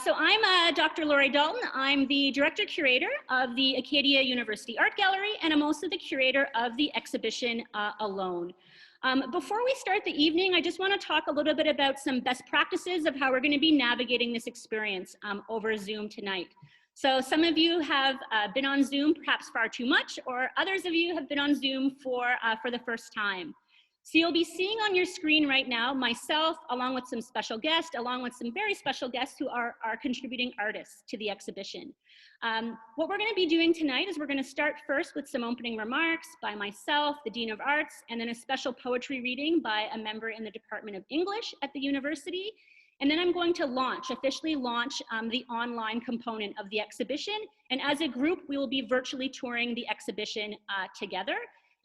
So I'm Dr. Lori Dalton. I'm the director-curator of the Acadia University Art Gallery, and I'm also the curator of the exhibition Alone. Before we start the evening, I just want to talk a little bit about some best practices of how we're going to be navigating this experience over Zoom tonight. So some of you have been on Zoom perhaps far too much, or others of you have been on Zoom for the first time. So you'll be seeing on your screen right now myself, along with some special guests, along with some very special guests who are contributing artists to the exhibition. What we're going to be doing tonight is we're going to start first with some opening remarks by myself, the Dean of Arts, and then a special poetry reading by a member in the Department of English at the university. And then I'm going to officially launch the online component of the exhibition. And as a group, we will be virtually touring the exhibition together.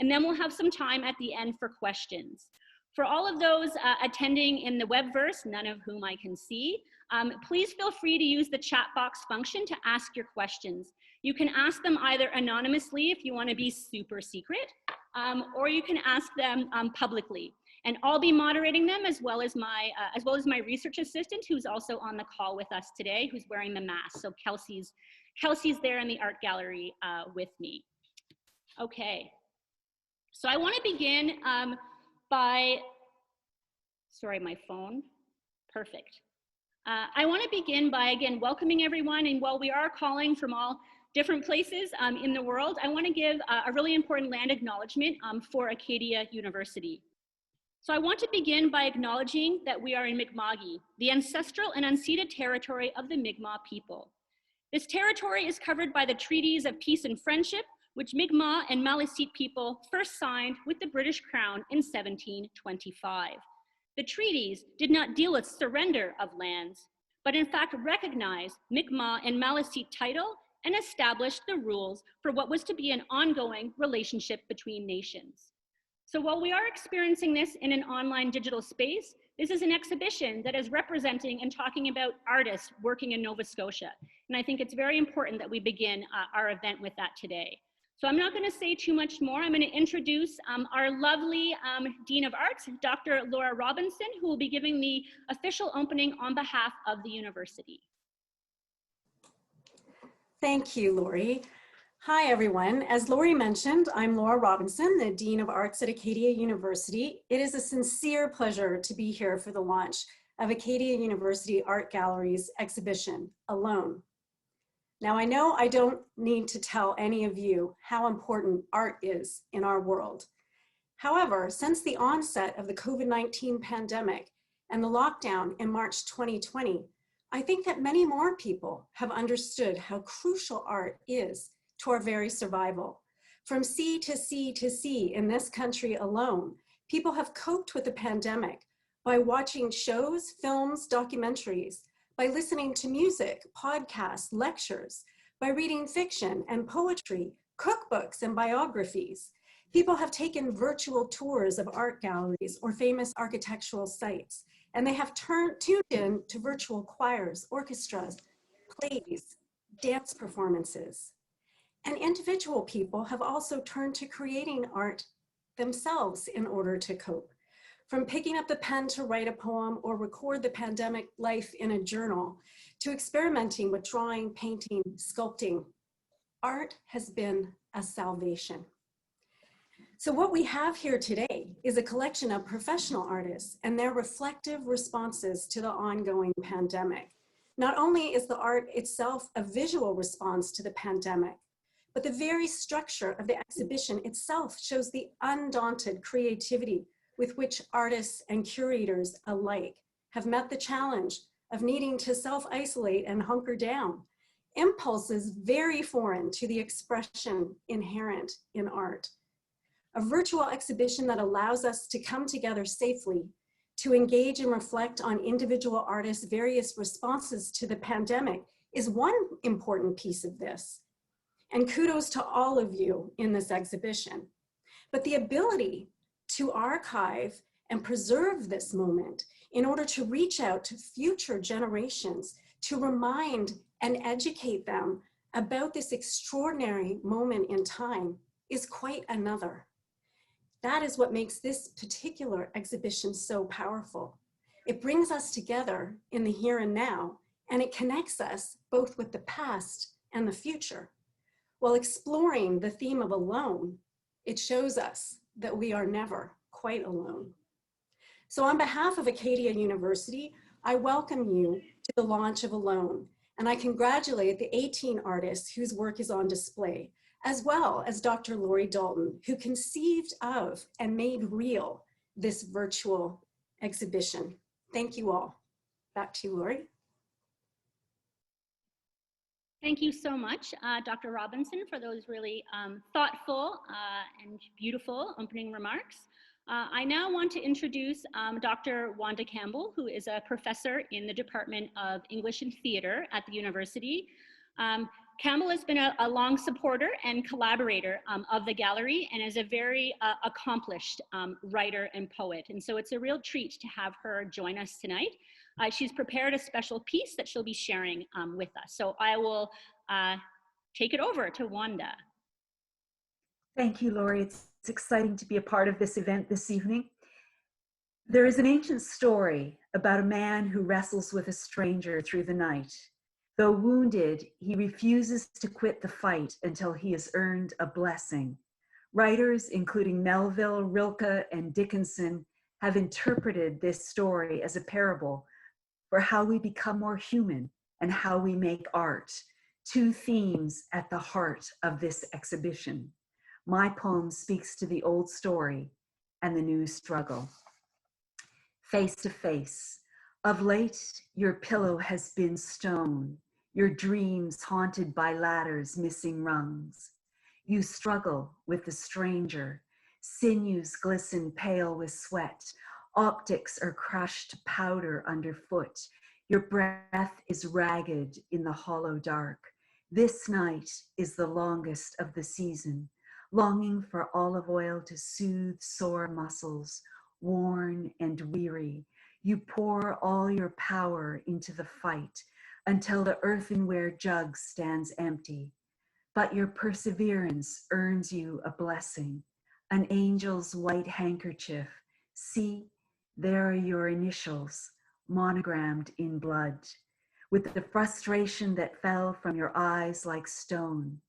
And then we'll have some time at the end for questions. For all of those attending in the webverse, none of whom I can see, please feel free to use the chat box function to ask your questions. You can ask them either anonymously if you want to be super secret, or you can ask them publicly. And I'll be moderating them as well as my research assistant, who's also on the call with us today, who's wearing the mask. So Kelsey's there in the art gallery with me. Okay. So I want to begin sorry, my phone, perfect. I want to begin by, again, welcoming everyone. And while we are calling from all different places in the world, I want to give a really important land acknowledgement for Acadia University. So I want to begin by acknowledging that we are in Mi'kma'ki, the ancestral and unceded territory of the Mi'kmaq people. This territory is covered by the treaties of peace and friendship, which Mi'kmaq and Maliseet people first signed with the British Crown in 1725. The treaties did not deal with surrender of lands, but in fact recognized Mi'kmaq and Maliseet title and established the rules for what was to be an ongoing relationship between nations. So while we are experiencing this in an online digital space, this is an exhibition that is representing and talking about artists working in Nova Scotia. And I think it's very important that we begin our event with that today. So I'm not going to say too much more. I'm going to introduce our lovely Dean of Arts, Dr. Laura Robinson, who will be giving the official opening on behalf of the university. Thank you, Lori. Hi, everyone. As Lori mentioned, I'm Laura Robinson, the Dean of Arts at Acadia University. It is a sincere pleasure to be here for the launch of Acadia University Art Gallery's exhibition, Alone. Now, I know I don't need to tell any of you how important art is in our world. However, since the onset of the COVID-19 pandemic and the lockdown in March 2020, I think that many more people have understood how crucial art is to our very survival. From sea to sea to sea in this country alone, people have coped with the pandemic by watching shows, films, documentaries, by listening to music, podcasts, lectures, by reading fiction and poetry, cookbooks and biographies. People have taken virtual tours of art galleries or famous architectural sites, and they have tuned in to virtual choirs, orchestras, plays, dance performances. And individual people have also turned to creating art themselves in order to cope. From picking up the pen to write a poem or record the pandemic life in a journal, to experimenting with drawing, painting, sculpting, art has been a salvation. So what we have here today is a collection of professional artists and their reflective responses to the ongoing pandemic. Not only is the art itself a visual response to the pandemic, but the very structure of the exhibition itself shows the undaunted creativity with which artists and curators alike have met the challenge of needing to self-isolate and hunker down, impulses very foreign to the expression inherent in art. A virtual exhibition that allows us to come together safely, to engage and reflect on individual artists' various responses to the pandemic is one important piece of this. And kudos to all of you in this exhibition. But the ability to archive and preserve this moment in order to reach out to future generations, to remind and educate them about this extraordinary moment in time is quite another. That is what makes this particular exhibition so powerful. It brings us together in the here and now, and it connects us both with the past and the future. While exploring the theme of alone, it shows us that we are never quite alone. So on behalf of Acadia University, I welcome you to the launch of Alone, and I congratulate the 18 artists whose work is on display, as well as Dr. Lori Dalton, who conceived of and made real this virtual exhibition. Thank you all. Back to you, Lori. Thank you so much, Dr. Robinson, for those really thoughtful and beautiful opening remarks. I now want to introduce Dr. Wanda Campbell, who is a professor in the Department of English and Theater at the university. Campbell has been a long supporter and collaborator of the gallery and is a very accomplished writer and poet. And so it's a real treat to have her join us tonight. She's prepared a special piece that she'll be sharing with us. So I will take it over to Wanda. Thank you, Lori. It's exciting to be a part of this event this evening. There is an ancient story about a man who wrestles with a stranger through the night. Though wounded, he refuses to quit the fight until he has earned a blessing. Writers, including Melville, Rilke, and Dickinson, have interpreted this story as a parable for how we become more human and how we make art, two themes at the heart of this exhibition. My poem speaks to the old story and the new struggle. Face to face, of late your pillow has been stone, your dreams haunted by ladders missing rungs. You struggle with the stranger, sinews glisten pale with sweat, optics are crushed to powder underfoot. Your breath is ragged in the hollow dark. This night is the longest of the season, longing for olive oil to soothe sore muscles, worn and weary. You pour all your power into the fight until the earthenware jug stands empty. But your perseverance earns you a blessing, an angel's white handkerchief. See, there are your initials, monogrammed in blood. With the frustration that fell from your eyes like stone,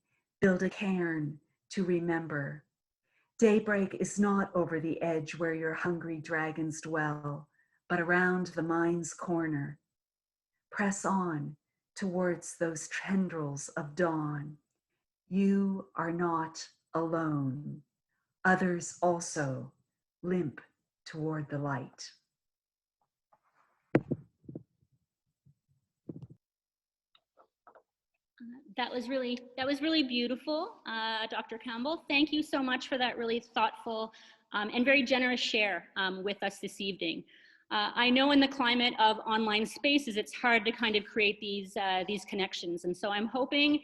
build a cairn to remember. Daybreak is not over the edge where your hungry dragons dwell, but around the mine's corner. Press on towards those tendrils of dawn. You are not alone. Others also limp toward the light. That was really beautiful, Dr. Campbell. Thank you so much for that really thoughtful and very generous share with us this evening. I know in the climate of online spaces, it's hard to kind of create these connections. And so I'm hoping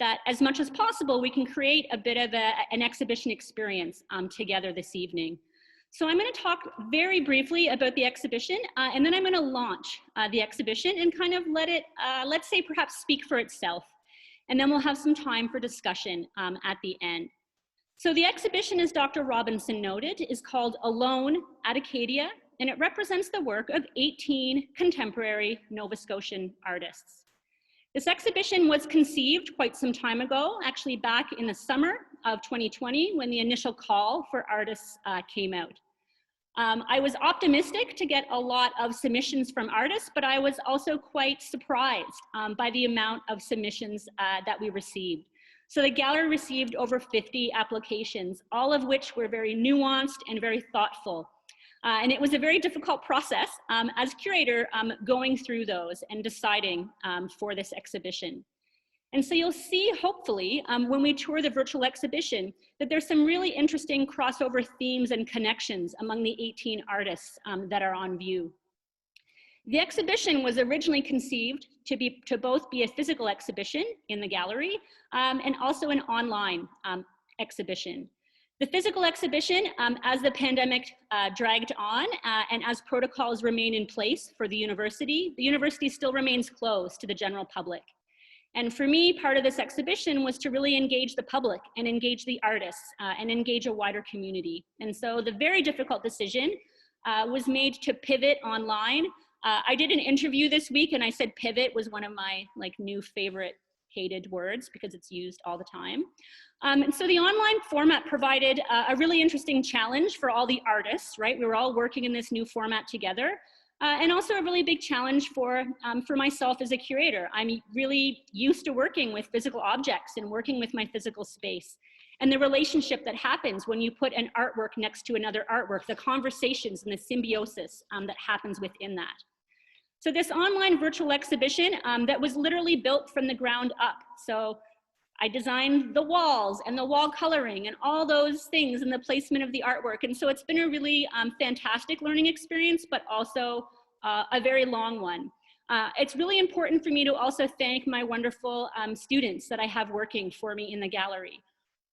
that as much as possible, we can create a bit of an exhibition experience together this evening. So I'm going to talk very briefly about the exhibition, and then I'm going to launch the exhibition and kind of let it, let's say, perhaps speak for itself. And then we'll have some time for discussion at the end. So the exhibition, as Dr. Robinson noted, is called Alone at Acadia, and it represents the work of 18 contemporary Nova Scotian artists. This exhibition was conceived quite some time ago, actually back in the summer of 2020, when the initial call for artists came out. I was optimistic to get a lot of submissions from artists, but I was also quite surprised by the amount of submissions that we received. So the gallery received over 50 applications, all of which were very nuanced and very thoughtful. And it was a very difficult process as curator going through those and deciding for this exhibition. And so you'll see, hopefully, when we tour the virtual exhibition, that there's some really interesting crossover themes and connections among the 18 artists that are on view. The exhibition was originally conceived to both be a physical exhibition in the gallery and also an online exhibition. The physical exhibition, as the pandemic dragged on and as protocols remain in place for the university still remains closed to the general public. And for me, part of this exhibition was to really engage the public and engage the artists and engage a wider community. And so the very difficult decision was made to pivot online. I did an interview this week and I said pivot was one of my new favorite hated words because it's used all the time. And so the online format provided a really interesting challenge for all the artists, right? We were all working in this new format together. And also a really big challenge for myself as a curator. I'm really used to working with physical objects and working with my physical space. And the relationship that happens when you put an artwork next to another artwork, the conversations and the symbiosis that happens within that. So this online virtual exhibition that was literally built from the ground up. So I designed the walls and the wall coloring and all those things and the placement of the artwork. And so it's been a really fantastic learning experience, but also a very long one. It's really important for me to also thank my wonderful students that I have working for me in the gallery.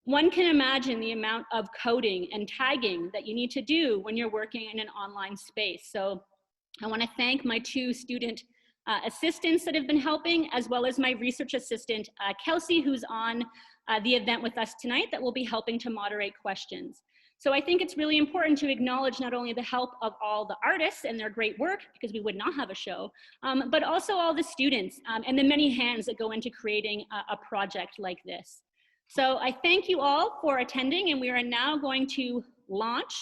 One can imagine the amount of coding and tagging that you need to do when you're working in an online space. So I want to thank my two student assistants that have been helping, as well as my research assistant, Kelsey, who's on the event with us tonight that will be helping to moderate questions. So I think it's really important to acknowledge not only the help of all the artists and their great work, because we would not have a show, but also all the students and the many hands that go into creating a project like this. So I thank you all for attending, and we are now going to launch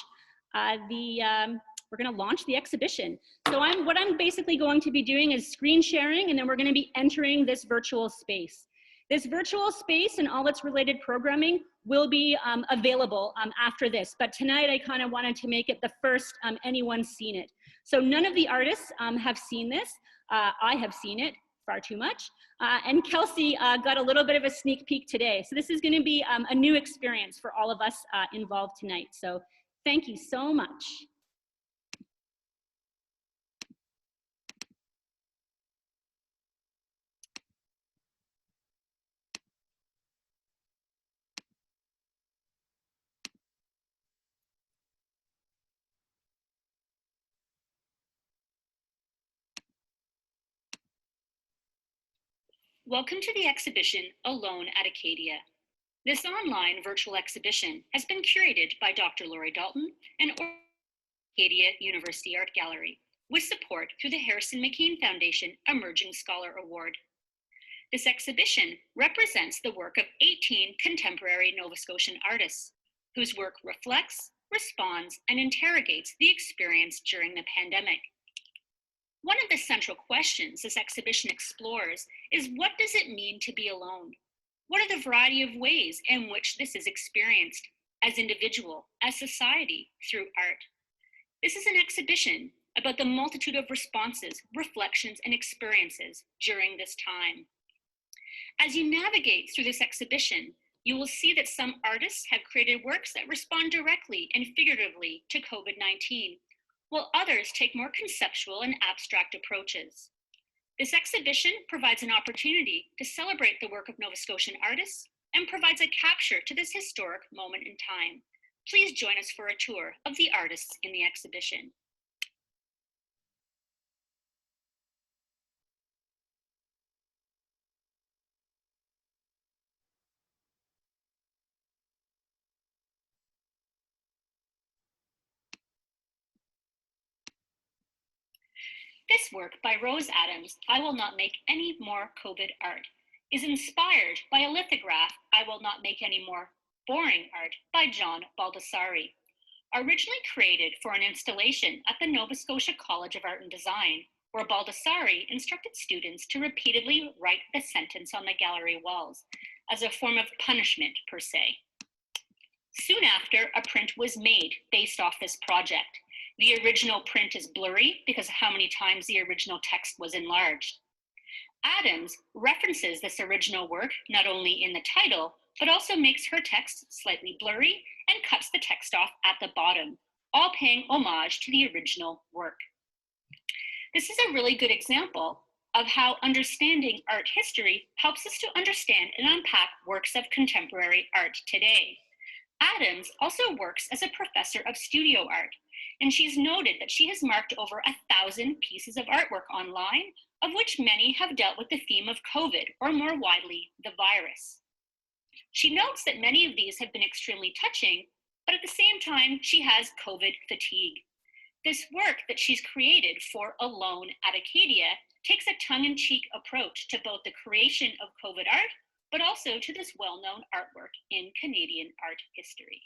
we're going to launch the exhibition. So what I'm basically going to be doing is screen sharing, and then we're going to be entering this virtual space. This virtual space and all its related programming will be available after this, but tonight I kind of wanted to make it the first anyone's seen it. So none of the artists have seen this. I have seen it far too much. And Kelsey got a little bit of a sneak peek today. So this is going to be a new experience for all of us involved tonight. So thank you so much. Welcome to the exhibition, Alone at Acadia. This online virtual exhibition has been curated by Dr. Lori Dalton and Acadia University Art Gallery, with support through the Harrison McKean Foundation Emerging Scholar Award. This exhibition represents the work of 18 contemporary Nova Scotian artists, whose work reflects, responds, and interrogates the experience during the pandemic. One of the central questions this exhibition explores is, what does it mean to be alone? What are the variety of ways in which this is experienced as individual, as society, through art? This is an exhibition about the multitude of responses, reflections, and experiences during this time. As you navigate through this exhibition, you will see that some artists have created works that respond directly and figuratively to COVID-19, while others take more conceptual and abstract approaches. This exhibition provides an opportunity to celebrate the work of Nova Scotian artists and provides a capture to this historic moment in time. Please join us for a tour of the artists in the exhibition. This work by Rose Adams, I Will Not Make Any More COVID Art, is inspired by a lithograph, I Will Not Make Any More Boring Art, by John Baldessari. Originally created for an installation at the Nova Scotia College of Art and Design, where Baldessari instructed students to repeatedly write the sentence on the gallery walls as a form of punishment, per se. Soon after, a print was made based off this project. The original print is blurry because of how many times the original text was enlarged. Adams references this original work not only in the title, but also makes her text slightly blurry and cuts the text off at the bottom, all paying homage to the original work. This is a really good example of how understanding art history helps us to understand and unpack works of contemporary art today. Adams also works as a professor of studio art, and she's noted that she has marked over 1,000 pieces of artwork online, of which many have dealt with the theme of COVID, or more widely, the virus. She notes that many of these have been extremely touching, but at the same time, she has COVID fatigue. This work that she's created for Alone at Acadia takes a tongue-in-cheek approach to both the creation of COVID art, but also to this well-known artwork in Canadian art history.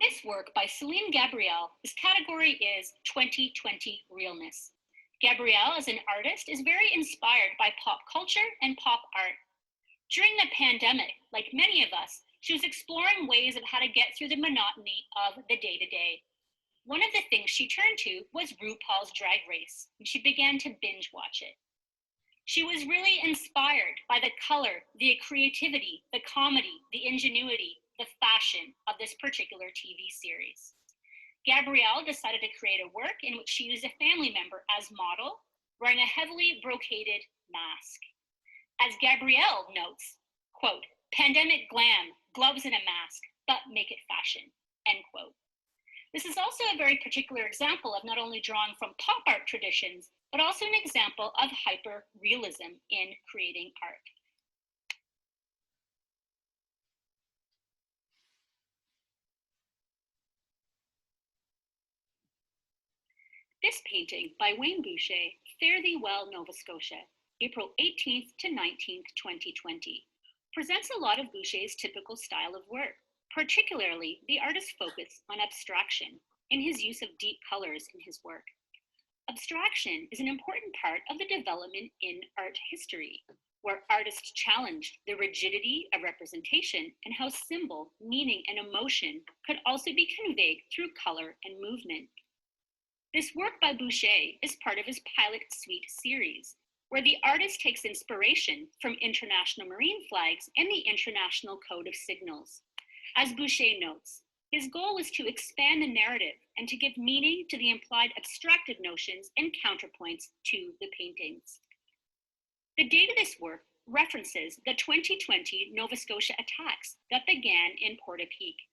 This work by Celine Gabrielle, its category is 2020 realness. Gabrielle, as an artist, is very inspired by pop culture and pop art. During the pandemic, like many of us, she was exploring ways of how to get through the monotony of the day-to-day. One of the things she turned to was RuPaul's Drag Race, and she began to binge watch it. She was really inspired by the color, the creativity, the comedy, the ingenuity, the fashion of this particular TV series. Gabrielle decided to create a work in which she used a family member as model, wearing a heavily brocaded mask. As Gabrielle notes, quote, pandemic glam, gloves and a mask, but make it fashion, end quote. This is also a very particular example of not only drawing from pop art traditions, but also an example of hyper-realism in creating art. This painting by Wayne Boucher, Fare Thee Well, Nova Scotia, April 18th to 19th, 2020, presents a lot of Boucher's typical style of work, particularly the artist's focus on abstraction in his use of deep colors in his work. Abstraction is an important part of the development in art history, where artists challenged the rigidity of representation and how symbol, meaning, and emotion could also be conveyed through color and movement. This work by Boucher is part of his Pilot Suite series, where the artist takes inspiration from international marine flags and the International Code of Signals. As Boucher notes, his goal was to expand the narrative and to give meaning to the implied abstracted notions and counterpoints to the paintings. The date of this work references the 2020 Nova Scotia attacks that began in Portapique.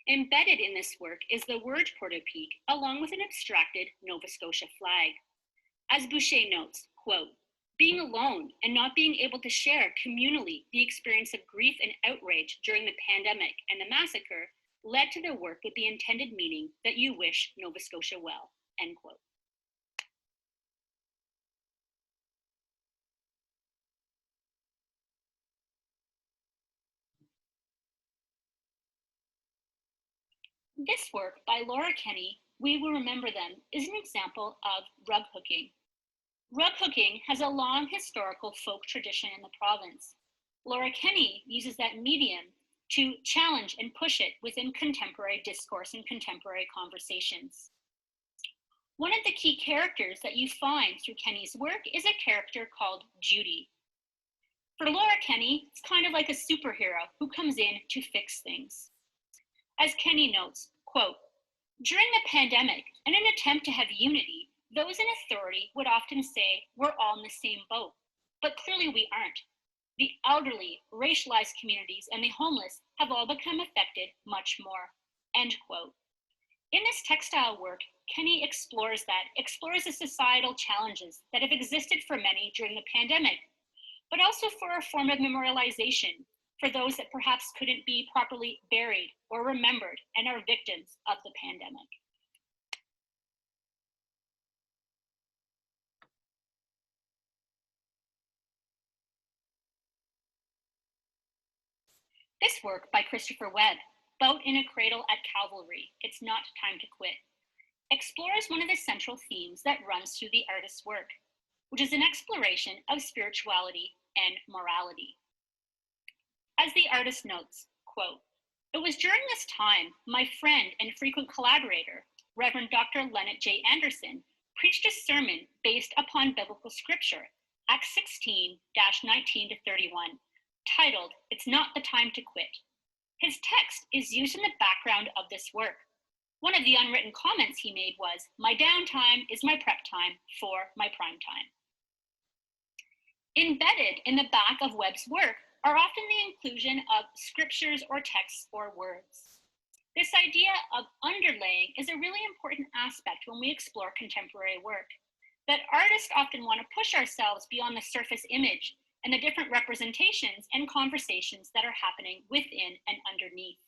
Embedded in this work is the word Portapique, along with an abstracted Nova Scotia flag. As Boucher notes, quote, being alone and not being able to share communally the experience of grief and outrage during the pandemic and the massacre led to the work with the intended meaning that you wish Nova Scotia well, end quote. This work by Laura Kenny, We Will Remember Them, is an example of rug hooking. Rug hooking has a long historical folk tradition in the province. Laura Kenny uses that medium to challenge and push it within contemporary discourse and contemporary conversations. One of the key characters that you find through Kenny's work is a character called Judy. For Laura Kenny, it's kind of like a superhero who comes in to fix things. As Kenny notes, quote, during the pandemic, in an attempt to have unity, those in authority would often say, we're all in the same boat, but clearly we aren't. The elderly, racialized communities, and the homeless have all become affected much more, end quote. In this textile work, Kenny explores the societal challenges that have existed for many during the pandemic, but also for a form of memorialization for those that perhaps couldn't be properly buried or remembered and are victims of the pandemic. This work by Christopher Webb, Boat in a Cradle at Calvary, It's Not Time to Quit, explores one of the central themes that runs through the artist's work, which is an exploration of spirituality and morality. As the artist notes, quote, it was during this time my friend and frequent collaborator, Reverend Dr. Leonard J. Anderson, preached a sermon based upon biblical scripture, Acts 16-19 to 31, titled, It's Not the Time to Quit. His text is used in the background of this work. One of the unwritten comments he made was, my downtime is my prep time for my prime time. Embedded in the back of Webb's work are often the inclusion of scriptures or texts or words. This idea of underlaying is a really important aspect when we explore contemporary work. that artists often want to push ourselves beyond the surface image and the different representations and conversations that are happening within and underneath.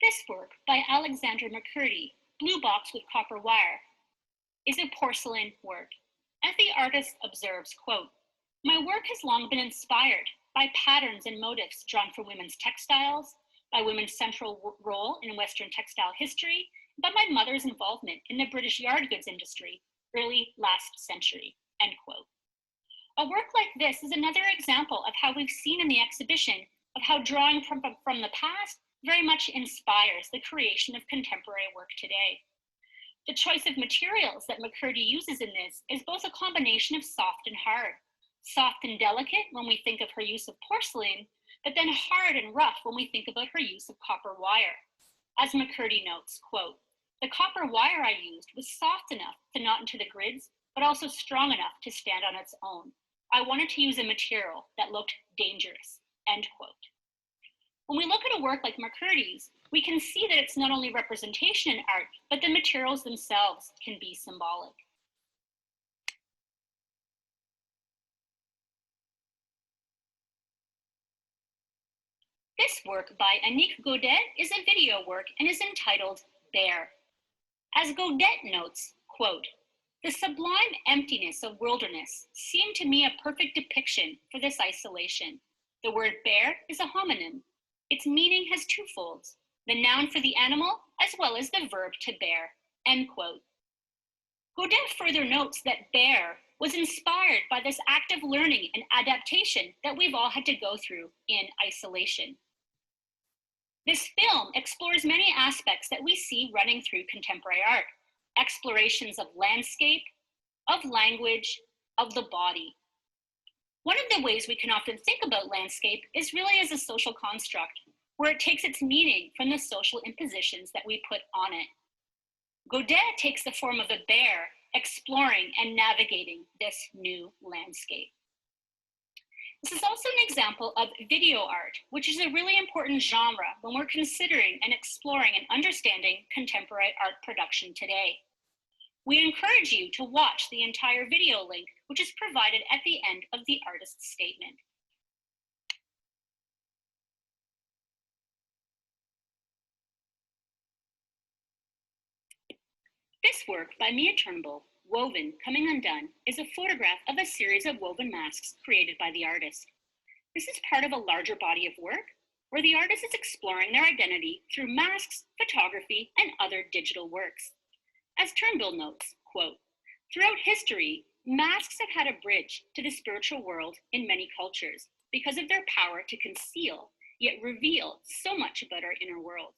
This work by Alexandra Mccurdy, Blue Box with Copper Wire, is a porcelain work. As the artist observes, quote, "My work has long been inspired by patterns and motifs drawn from women's textiles, by women's central role in Western textile history, and by my mother's involvement in the British yard goods industry early last century," end quote. A work like this is another example of how we've seen in the exhibition of how drawing from the past very much inspires the creation of contemporary work today. The choice of materials that Mccurdy uses in this is both a combination of soft and hard. Soft and delicate when we think of her use of porcelain, but then hard and rough when we think about her use of copper wire. As Mccurdy notes, quote, "The copper wire I used was soft enough to knot into the grids, but also strong enough to stand on its own. I wanted to use a material that looked dangerous," end quote. When we look at a work like Mccurdy's, we can see that it's not only representation in art, but the materials themselves can be symbolic. This work by Annick Gaudet is a video work and is entitled Bare. As Gaudet notes, quote, "The sublime emptiness of wilderness seemed to me a perfect depiction for this isolation. The word bare is a homonym. Its meaning has two folds, the noun for the animal as well as the verb to bear," end quote. Gaudet further notes that bare was inspired by this active learning and adaptation that we've all had to go through in isolation. This film explores many aspects that we see running through contemporary art, explorations of landscape, of language, of the body. One of the ways we can often think about landscape is really as a social construct, where it takes its meaning from the social impositions that we put on it. Gaudet takes the form of a bear, exploring and navigating this new landscape. This is also an example of video art, which is a really important genre when we're considering and exploring and understanding contemporary art production today. We encourage you to watch the entire video link, which is provided at the end of the artist's statement. This work by Mia Turnbull, Woven, Coming Undone, is a photograph of a series of woven masks created by the artist. This is part of a larger body of work where the artist is exploring their identity through masks, photography, and other digital works. As Turnbull notes, quote, "Throughout history, masks have had a bridge to the spiritual world in many cultures because of their power to conceal, yet reveal so much about our inner world.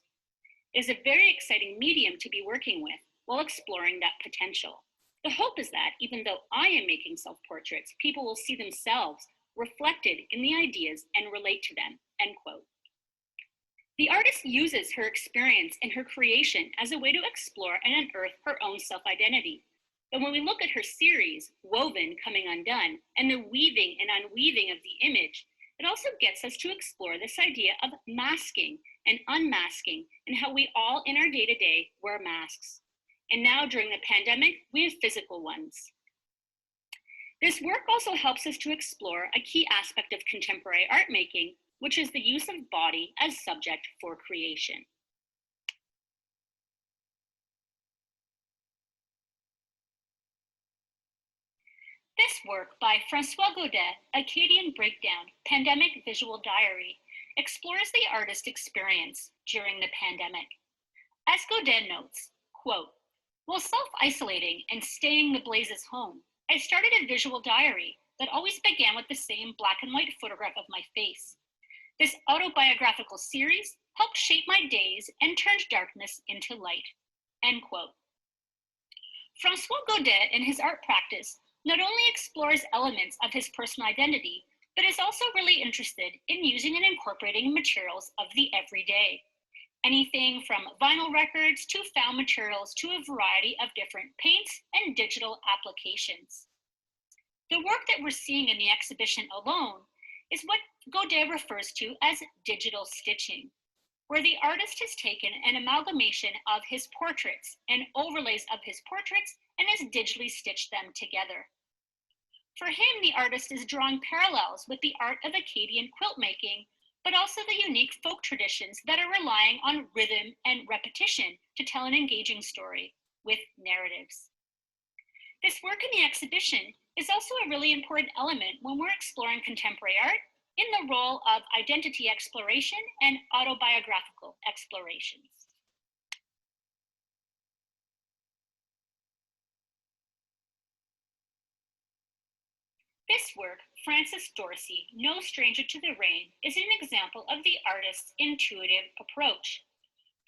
It is a very exciting medium to be working with while exploring that potential. The hope is that even though I am making self-portraits, people will see themselves reflected in the ideas and relate to them," end quote. The artist uses her experience and her creation as a way to explore and unearth her own self-identity. But when we look at her series, Woven, Coming Undone, and the weaving and unweaving of the image, it also gets us to explore this idea of masking and unmasking and how we all in our day-to-day wear masks. And now during the pandemic, we have physical ones. This work also helps us to explore a key aspect of contemporary art making, which is the use of body as subject for creation. This work by François Gaudet, Acadian Breakdown, Pandemic Visual Diary, explores the artist's experience during the pandemic. As Gaudet notes, quote, "While self-isolating and staying the blazes home, I started a visual diary that always began with the same black and white photograph of my face. This autobiographical series helped shape my days and turned darkness into light," end quote. François Gaudet in his art practice not only explores elements of his personal identity, but is also really interested in using and incorporating materials of the everyday. Anything from vinyl records to found materials to a variety of different paints and digital applications. The work that we're seeing in the exhibition alone is what Godet refers to as digital stitching, where the artist has taken an amalgamation of his portraits and overlays of his portraits and has digitally stitched them together. For him, the artist is drawing parallels with the art of Acadian quilt making, but also the unique folk traditions that are relying on rhythm and repetition to tell an engaging story with narratives. This work in the exhibition is also a really important element when we're exploring contemporary art in the role of identity exploration and autobiographical explorations. This work, Frances Dorsey, No Stranger to the Rain, is an example of the artist's intuitive approach.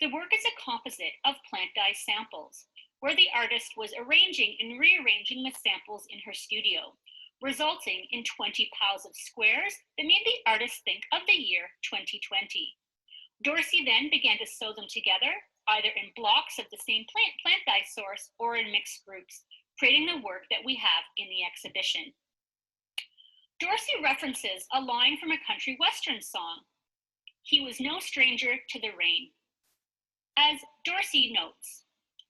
The work is a composite of plant dye samples, where the artist was arranging and rearranging the samples in her studio, resulting in 20 piles of squares that made the artist think of the year 2020. Dorsey then began to sew them together, either in blocks of the same plant dye source or in mixed groups, creating the work that we have in the exhibition. Dorsey references a line from a country western song, "He was no stranger to the rain." As Dorsey notes,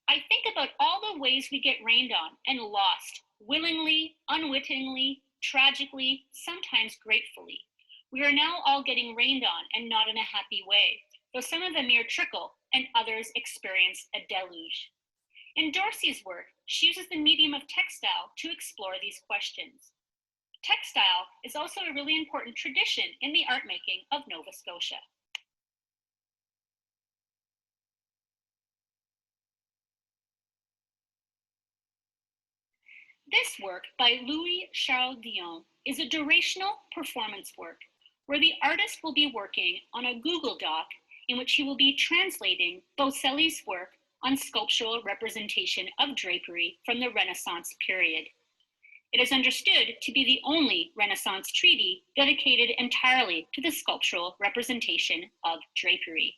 "I think about all the ways we get rained on and lost, willingly, unwittingly, tragically, sometimes gratefully. We are now all getting rained on and not in a happy way, though some of them mere trickle and others experience a deluge." In Dorsey's work, she uses the medium of textile to explore these questions. Textile is also a really important tradition in the art making of Nova Scotia. This work by Louis Charles Dion is a durational performance work where the artist will be working on a Google Doc in which he will be translating Bocelli's work on sculptural representation of drapery from the Renaissance period. It is understood to be the only Renaissance treaty dedicated entirely to the sculptural representation of drapery.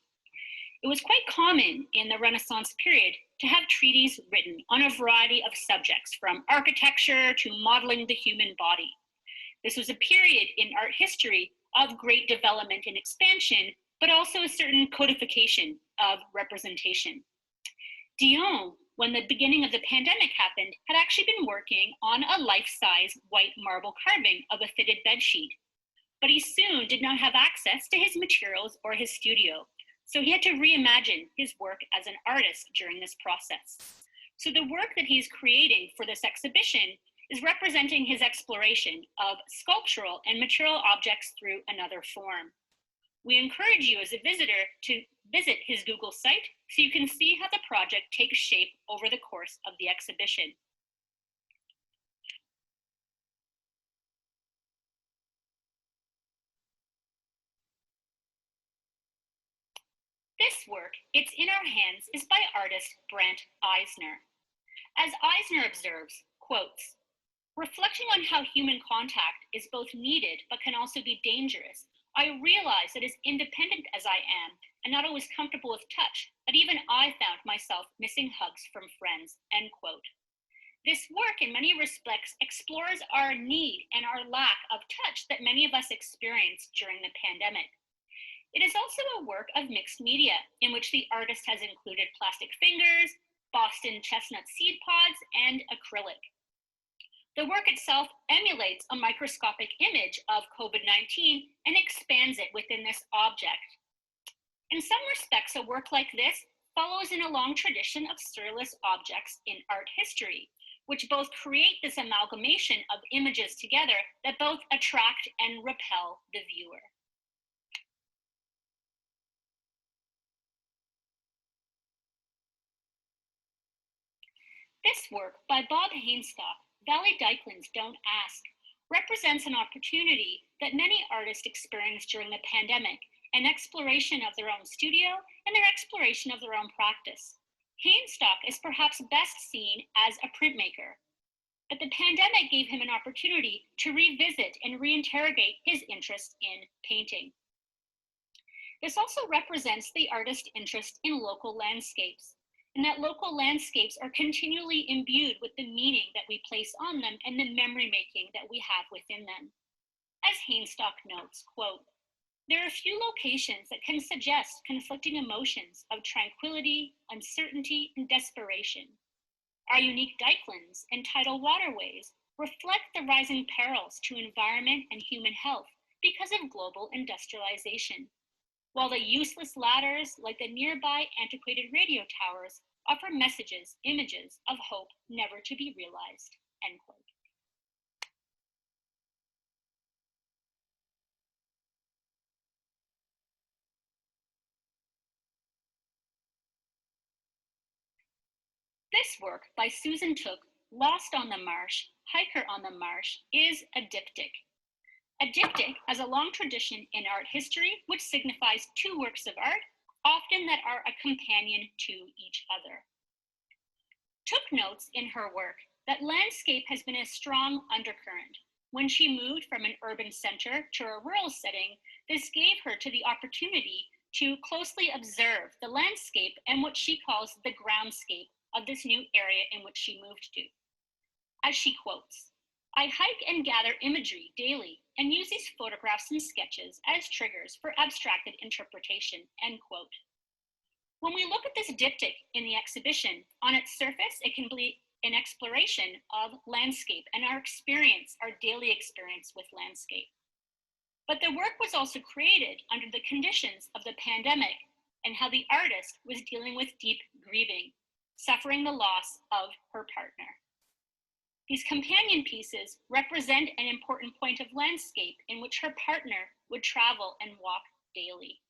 It was quite common in the Renaissance period to have treaties written on a variety of subjects, from architecture to modeling the human body. This was a period in art history of great development and expansion, but also a certain codification of representation. Dion, when the beginning of the pandemic happened, had actually been working on a life-size white marble carving of a fitted bedsheet, but he soon did not have access to his materials or his studio, so he had to reimagine his work as an artist during this process. So the work that he's creating for this exhibition is representing his exploration of sculptural and material objects through another form. We encourage you as a visitor to visit his Google site so you can see how the project takes shape over the course of the exhibition. This work, It's in Our Hands, is by artist Brent Eisner. As Eisner observes, quotes, "Reflecting on how human contact is both needed but can also be dangerous, I realize that as independent as I am and not always comfortable with touch, that even I found myself missing hugs from friends," end quote. This work in many respects explores our need and our lack of touch that many of us experienced during the pandemic. It is also a work of mixed media in which the artist has included plastic fingers, Boston chestnut seed pods, and acrylic. The work itself emulates a microscopic image of COVID-19 and expands it within this object. In some respects, a work like this follows in a long tradition of surrealist objects in art history, which both create this amalgamation of images together that both attract and repel the viewer. This work by Bob Hainstock, Valley Dykelands Don't Ask, represents an opportunity that many artists experienced during the pandemic, an exploration of their own studio and their exploration of their own practice. Hainstock is perhaps best seen as a printmaker, but the pandemic gave him an opportunity to revisit and reinterrogate his interest in painting. This also represents the artist's interest in local landscapes, and that local landscapes are continually imbued with the meaning that we place on them and the memory making that we have within them. As Hainstock notes, quote, "There are few locations that can suggest conflicting emotions of tranquility, uncertainty, and desperation. Our unique dikelands and tidal waterways reflect the rising perils to environment and human health because of global industrialization, while the useless ladders, like the nearby antiquated radio towers, offer messages, images of hope never to be realized," end quote. This work by Susan Took, Lost on the Marsh, Hiker on the Marsh, is a diptych. A diptych has a long tradition in art history, which signifies two works of art, often that are a companion to each other. Took notes in her work that landscape has been a strong undercurrent. When she moved from an urban center to a rural setting, this gave her the opportunity to closely observe the landscape and what she calls the groundscape of this new area in which she moved to. As she quotes, "I hike and gather imagery daily and use these photographs and sketches as triggers for abstracted interpretation," end quote. When we look at this diptych in the exhibition, on its surface, it can be an exploration of landscape and our experience, our daily experience with landscape. But the work was also created under the conditions of the pandemic and how the artist was dealing with deep grieving, suffering the loss of her partner. These companion pieces represent an important point of landscape in which her partner would travel and walk daily.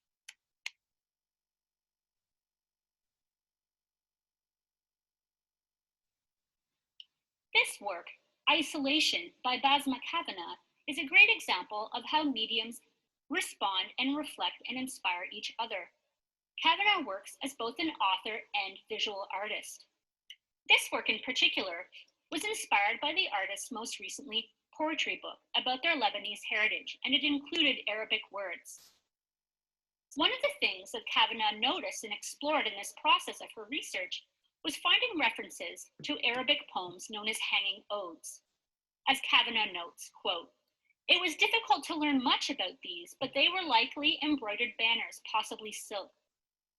This work, Isolation by Basma Cavanaugh, is a great example of how mediums respond and reflect and inspire each other. Cavanaugh works as both an author and visual artist. This work in particular was inspired by the artist's most recently poetry book about their Lebanese heritage, and it included Arabic words. One of the things that Cavanaugh noticed and explored in this process of her research was finding references to Arabic poems known as hanging odes. As Cavanaugh notes, quote, "It was difficult to learn much about these, but they were likely embroidered banners, possibly silk.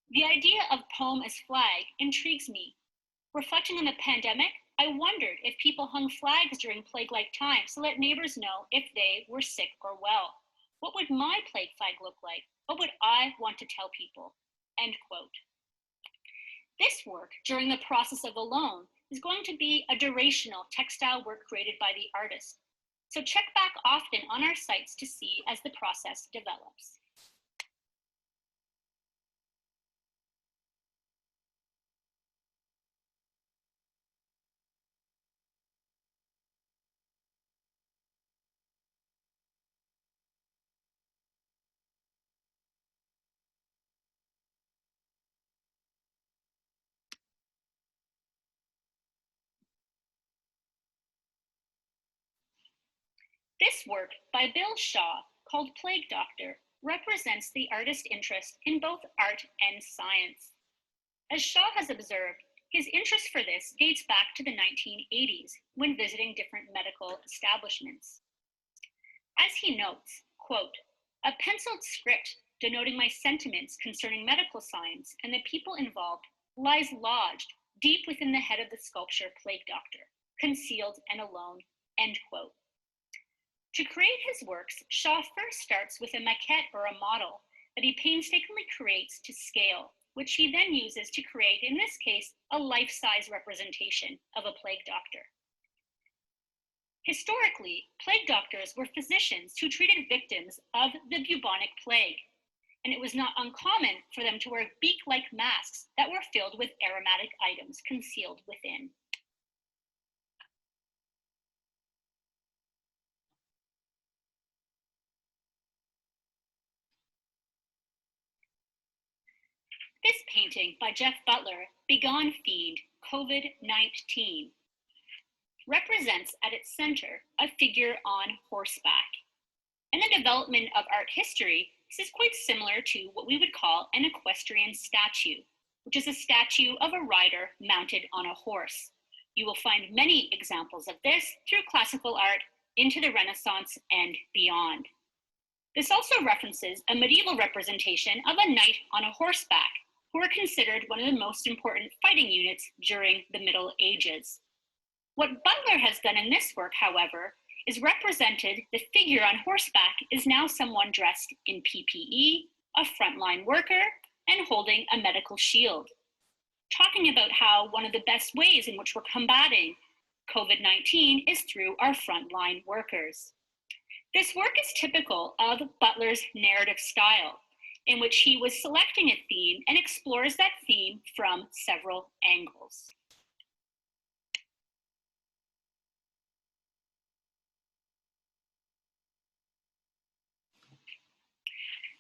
The idea of poem as flag intrigues me. Reflecting on the pandemic, I wondered if people hung flags during plague-like times to let neighbors know if they were sick or well. What would my plague flag look like? What would I want to tell people?" End quote. This work, during the process of Alone, is going to be a durational textile work created by the artist. So check back often on our sites to see as the process develops. This work by Bill Shaw, called Plague Doctor, represents the artist's interest in both art and science. As Shaw has observed, his interest for this dates back to the 1980s when visiting different medical establishments. As he notes, quote, "A penciled script denoting my sentiments concerning medical science and the people involved lies lodged deep within the head of the sculpture Plague Doctor, concealed and alone," end quote. To create his works, Shaw first starts with a maquette or a model that he painstakingly creates to scale, which he then uses to create, in this case, a life-size representation of a plague doctor. Historically, plague doctors were physicians who treated victims of the bubonic plague, and it was not uncommon for them to wear beak-like masks that were filled with aromatic items concealed within. This painting by Jeff Butler, Begone Fiend, COVID-19, represents at its center a figure on horseback. In the development of art history, this is quite similar to what we would call an equestrian statue, which is a statue of a rider mounted on a horse. You will find many examples of this through classical art into the Renaissance and beyond. This also references a medieval representation of a knight on a horseback, who were considered one of the most important fighting units during the Middle Ages. What Butler has done in this work, however, is represented the figure on horseback is now someone dressed in PPE, a frontline worker, and holding a medical shield, talking about how one of the best ways in which we're combating COVID-19 is through our frontline workers. This work is typical of Butler's narrative style, in which he was selecting a theme and explores that theme from several angles.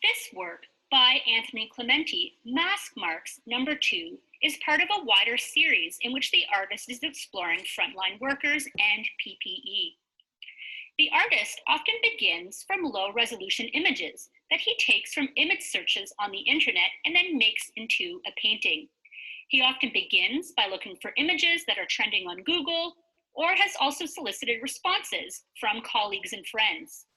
This work by Anthony Clementi, Mask Marks #2, is part of a wider series in which the artist is exploring frontline workers and PPE. The artist often begins from low-resolution images that he takes from image searches on the internet and then makes into a painting. He often begins by looking for images that are trending on Google, or has also solicited responses from colleagues and friends.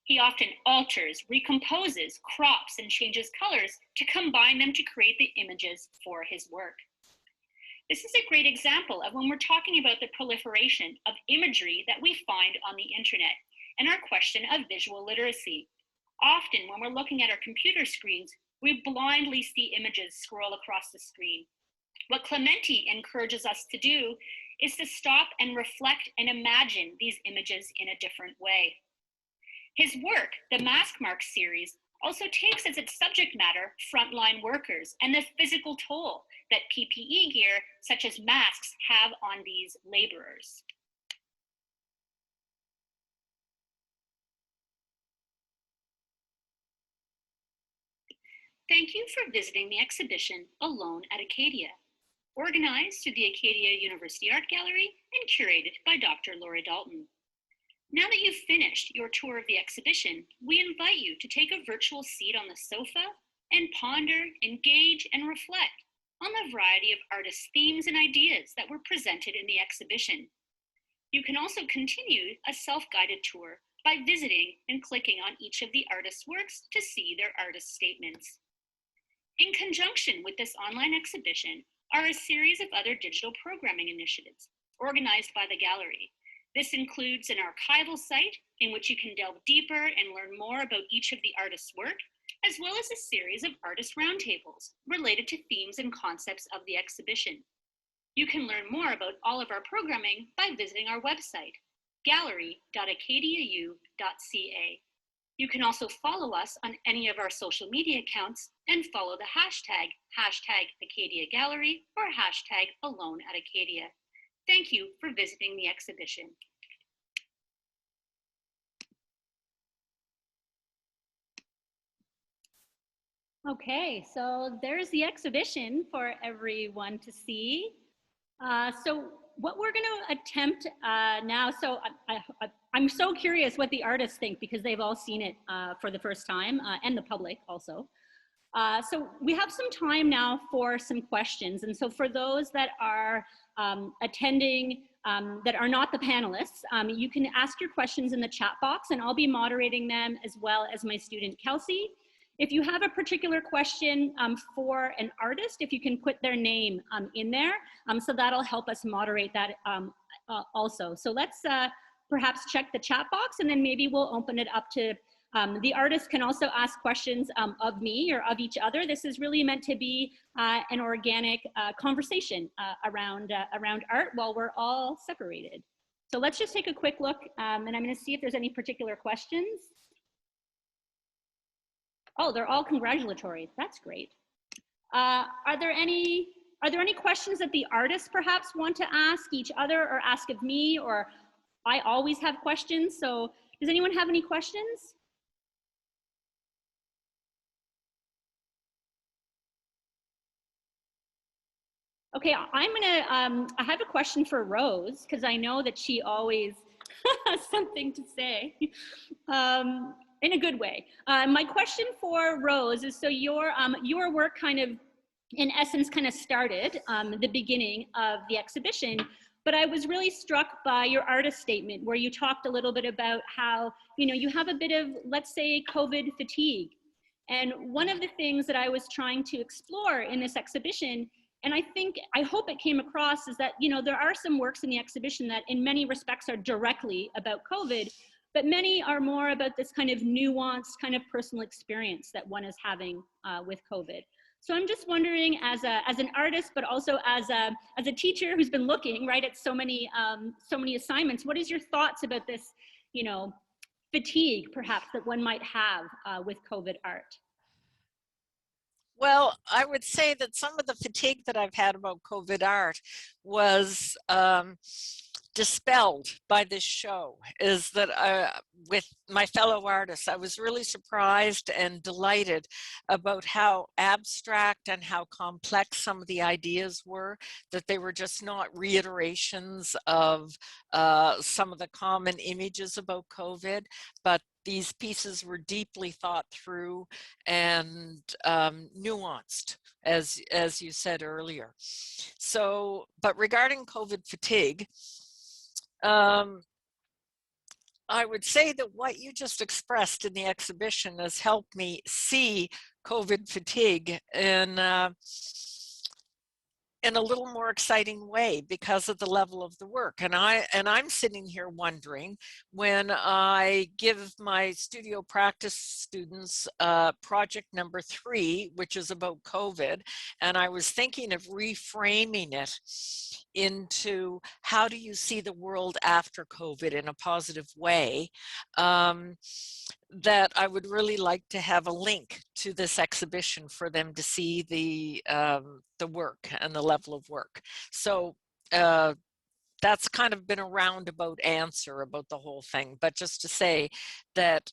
He often alters, recomposes, crops, and changes colors to combine them to create the images for his work. This is a great example of when we're talking about the proliferation of imagery that we find on the internet and our question of visual literacy. Often when we're looking at our computer screens, we blindly see images scroll across the screen. What Clementi encourages us to do is to stop and reflect and imagine these images in a different way. His work, the Mask Marks series, also takes as its subject matter frontline workers and the physical toll that PPE gear, such as masks, have on these laborers. Thank you for visiting the exhibition Alone at Acadia, organized through the Acadia University Art Gallery and curated by Dr. Lori Dalton. Now that you've finished your tour of the exhibition, we invite you to take a virtual seat on the sofa and ponder, engage, and reflect on the variety of artists' themes and ideas that were presented in the exhibition. You can also continue a self-guided tour by visiting and clicking on each of the artists' works to see their artist statements. In conjunction with this online exhibition are a series of other digital programming initiatives organized by the gallery. This includes an archival site in which you can delve deeper and learn more about each of the artist's work, as well as a series of artist roundtables related to themes and concepts of the exhibition. You can learn more about all of our programming by visiting our website, gallery.acadiau.ca. You can also follow us on any of our social media accounts and follow the hashtag Acadia Gallery or hashtag Alone at Acadia. Thank you for visiting the exhibition. Okay, so there's the exhibition for everyone to see. So what we're going to attempt now, so I'm so curious what the artists think because they've all seen it for the first time and the public also. So we have some time now for some questions. And so for those that are attending that are not the panelists, you can ask your questions in the chat box and I'll be moderating them as well as my student Kelsey. If you have a particular question for an artist, if you can put their name in there, so that'll help us moderate that also. So let's perhaps check the chat box and then maybe we'll open it up to the artists can also ask questions of me or of each other. This is really meant to be an organic conversation around art while we're all separated. So let's just take a quick look and I'm going to see if there's any particular questions. Oh, they're all congratulatory. That's great. Are there any questions that the artists perhaps want to ask each other or ask of me? Or I always have questions. So does anyone have any questions? Okay, I'm gonna, I have a question for Rose because I know that she always has something to say. In a good way. My question for Rose is, so your work kind of, in essence, kind of started the beginning of the exhibition But I was really struck by your artist statement where you talked a little bit about how, you have a bit of, let's say, COVID fatigue. And one of the things that I was trying to explore in this exhibition, and I hope it came across, is that, there are some works in the exhibition that in many respects are directly about COVID, but many are more about this kind of nuanced kind of personal experience that one is having with COVID. So I'm just wondering, as an artist, but also as a teacher who's been looking, right, at so many assignments, what is your thoughts about this, fatigue, perhaps, that one might have with COVID art? Well, I would say that some of the fatigue that I've had about COVID art was dispelled by this show. Is that with my fellow artists, I was really surprised and delighted about how abstract and how complex some of the ideas were, that they were just not reiterations of some of the common images about COVID, but these pieces were deeply thought through and nuanced, as you said earlier. So, but regarding COVID fatigue, I would say that what you just expressed in the exhibition has helped me see COVID fatigue in a little more exciting way because of the level of the work. And I'm sitting here wondering, when I give my studio practice students project number 3, which is about COVID, and I was thinking of reframing it into how do you see the world after COVID in a positive way, that I would really like to have a link to this exhibition for them to see the work and the level of work. So that's kind of been a roundabout answer about the whole thing, but just to say that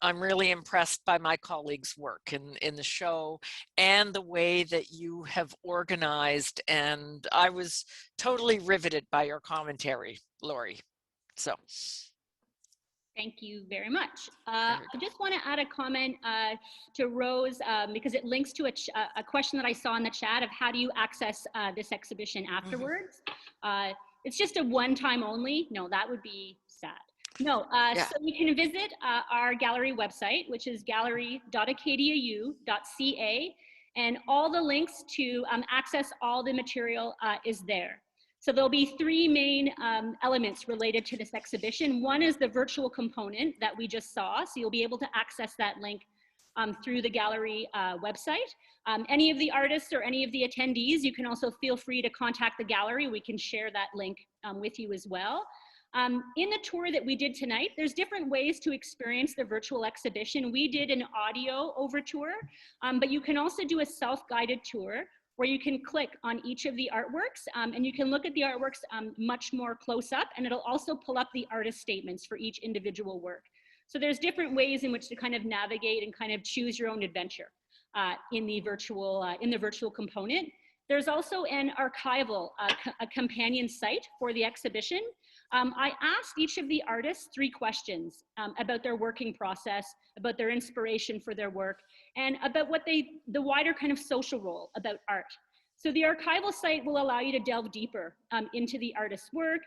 I'm really impressed by my colleagues' work in the show and the way that you have organized, and I was totally riveted by your commentary, Lori. So. Thank you very much. I just want to add a comment to Rose because it links to a question that I saw in the chat of how do you access this exhibition afterwards. It's just a one-time only. No, that would be sad. No, Yeah. So you can visit our gallery website, which is gallery.acadiau.ca, and all the links to access all the material is there. So there'll be 3 main elements related to this exhibition. One is the virtual component that we just saw. So you'll be able to access that link through the gallery website. Any of the artists or any of the attendees, you can also feel free to contact the gallery. We can share that link with you as well. In the tour that we did tonight, there's different ways to experience the virtual exhibition. We did an audio over tour, but you can also do a self-guided tour where you can click on each of the artworks and you can look at the artworks much more close up, and it'll also pull up the artist statements for each individual work. So there's different ways in which to kind of navigate and kind of choose your own adventure in the virtual component. There's also an archival, a companion site for the exhibition. I asked each of the artists 3 questions about their working process, about their inspiration for their work, and about the wider kind of social role about art. So the archival site will allow you to delve deeper into the artist's work.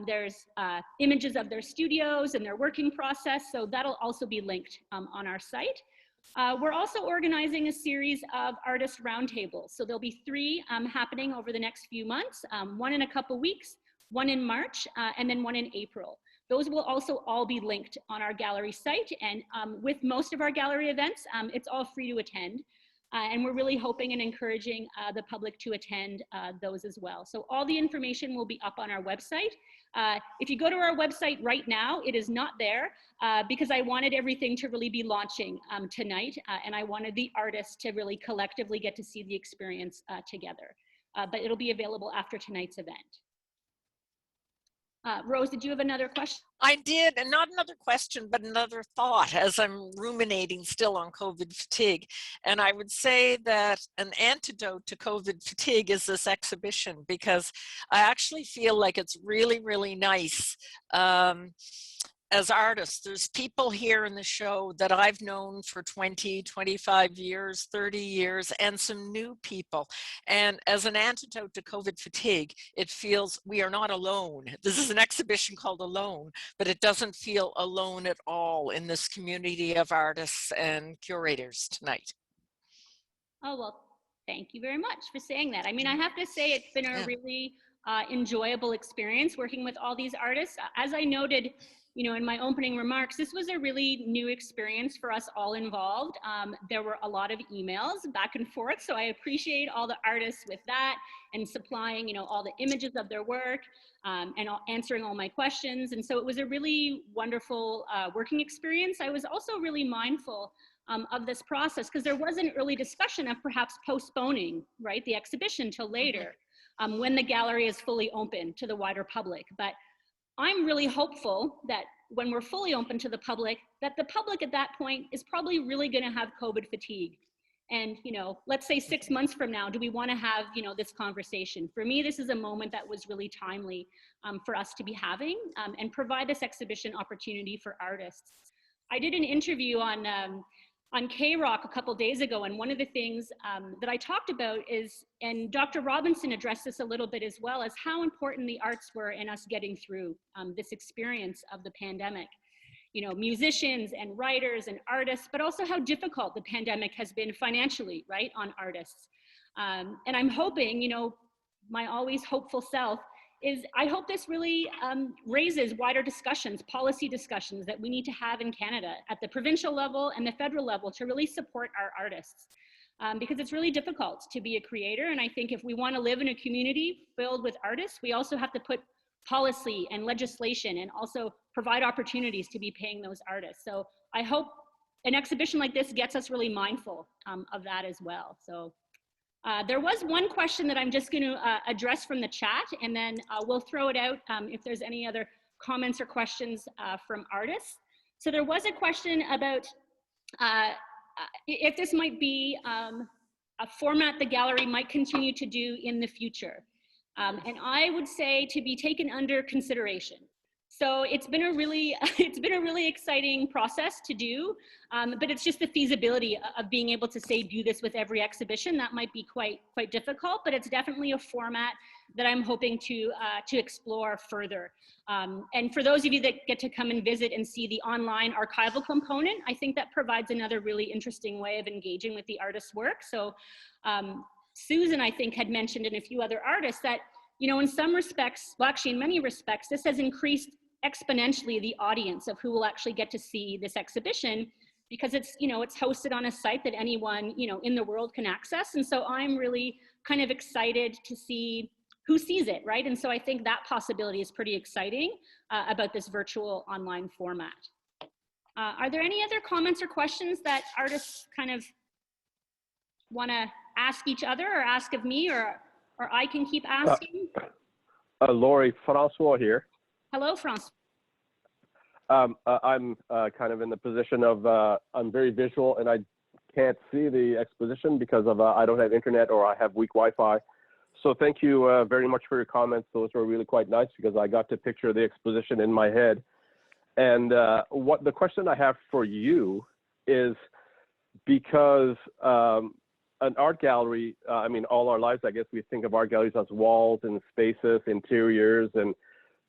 There's images of their studios and their working process, so that'll also be linked on our site. We're also organizing a series of artist roundtables. So there'll be 3 happening over the next few months, one in a couple weeks, one in March, and then one in April. Those will also all be linked on our gallery site. And with most of our gallery events, it's all free to attend. And we're really hoping and encouraging the public to attend those as well. So all the information will be up on our website. If you go to our website right now, it is not there because I wanted everything to really be launching tonight. And I wanted the artists to really collectively get to see the experience together. But it'll be available after tonight's event. Rose, did you have another question? I did, and not another question, but another thought as I'm ruminating still on COVID fatigue. And I would say that an antidote to COVID fatigue is this exhibition, because I actually feel like it's really, really nice as artists, there's people here in the show that I've known for 20, 25 years, 30 years, and some new people. And as an antidote to COVID fatigue, it feels we are not alone. This is an exhibition called Alone, but it doesn't feel alone at all in this community of artists and curators tonight. Oh, well, thank you very much for saying that. I mean, I have to say it's been a really enjoyable experience working with all these artists. As I noted, in my opening remarks, this was a really new experience for us all involved. There were a lot of emails back and forth, so I appreciate all the artists with that and supplying, all the images of their work and answering all my questions. And so it was a really wonderful working experience. I was also really mindful of this process because there was an early discussion of perhaps postponing, right, the exhibition till later when the gallery is fully open to the wider public. But I'm really hopeful that when we're fully open to the public, that the public at that point is probably really going to have COVID fatigue. And, let's say 6 months from now, do we want to have, this conversation? For me, this is a moment that was really timely for us to be having and provide this exhibition opportunity for artists. I did an interview on K-Rock a couple days ago, and one of the things that I talked about is, and Dr. Robinson addressed this a little bit as well, is how important the arts were in us getting through this experience of the pandemic. Musicians and writers and artists, but also how difficult the pandemic has been financially, right, on artists. And I'm hoping, my always hopeful self, is I hope this really raises wider discussions, policy discussions that we need to have in Canada at the provincial level and the federal level to really support our artists. Because it's really difficult to be a creator. And I think if we want to live in a community filled with artists, we also have to put policy and legislation and also provide opportunities to be paying those artists. So I hope an exhibition like this gets us really mindful of that as well. So. There was one question that I'm just going to address from the chat, and then we'll throw it out if there's any other comments or questions from artists. So there was a question about if this might be a format the gallery might continue to do in the future. And I would say to be taken under consideration. So it's been a really exciting process to do, but it's just the feasibility of being able to say do this with every exhibition. That might be quite difficult, but it's definitely a format that I'm hoping to explore further. And for those of you that get to come and visit and see the online archival component, I think that provides another really interesting way of engaging with the artist's work. So Susan, I think, had mentioned, and a few other artists, that in some respects, well, actually in many respects, this has increased exponentially the audience of who will actually get to see this exhibition, because it's it's hosted on a site that anyone in the world can access. And so I'm really kind of excited to see who sees it, right? And so I think that possibility is pretty exciting about this virtual online format. Are there any other comments or questions that artists kind of want to ask each other or ask of me, or I can keep asking? Laurie, Francois here. Hello, Francois. I'm kind of in the position of I'm very visual and I can't see the exposition because of I don't have internet or I have weak Wi-Fi. So thank you very much for your comments. Those were really quite nice because I got to picture the exposition in my head. And what the question I have for you is, because an art gallery, I mean, all our lives, I guess we think of art galleries as walls and spaces, interiors, and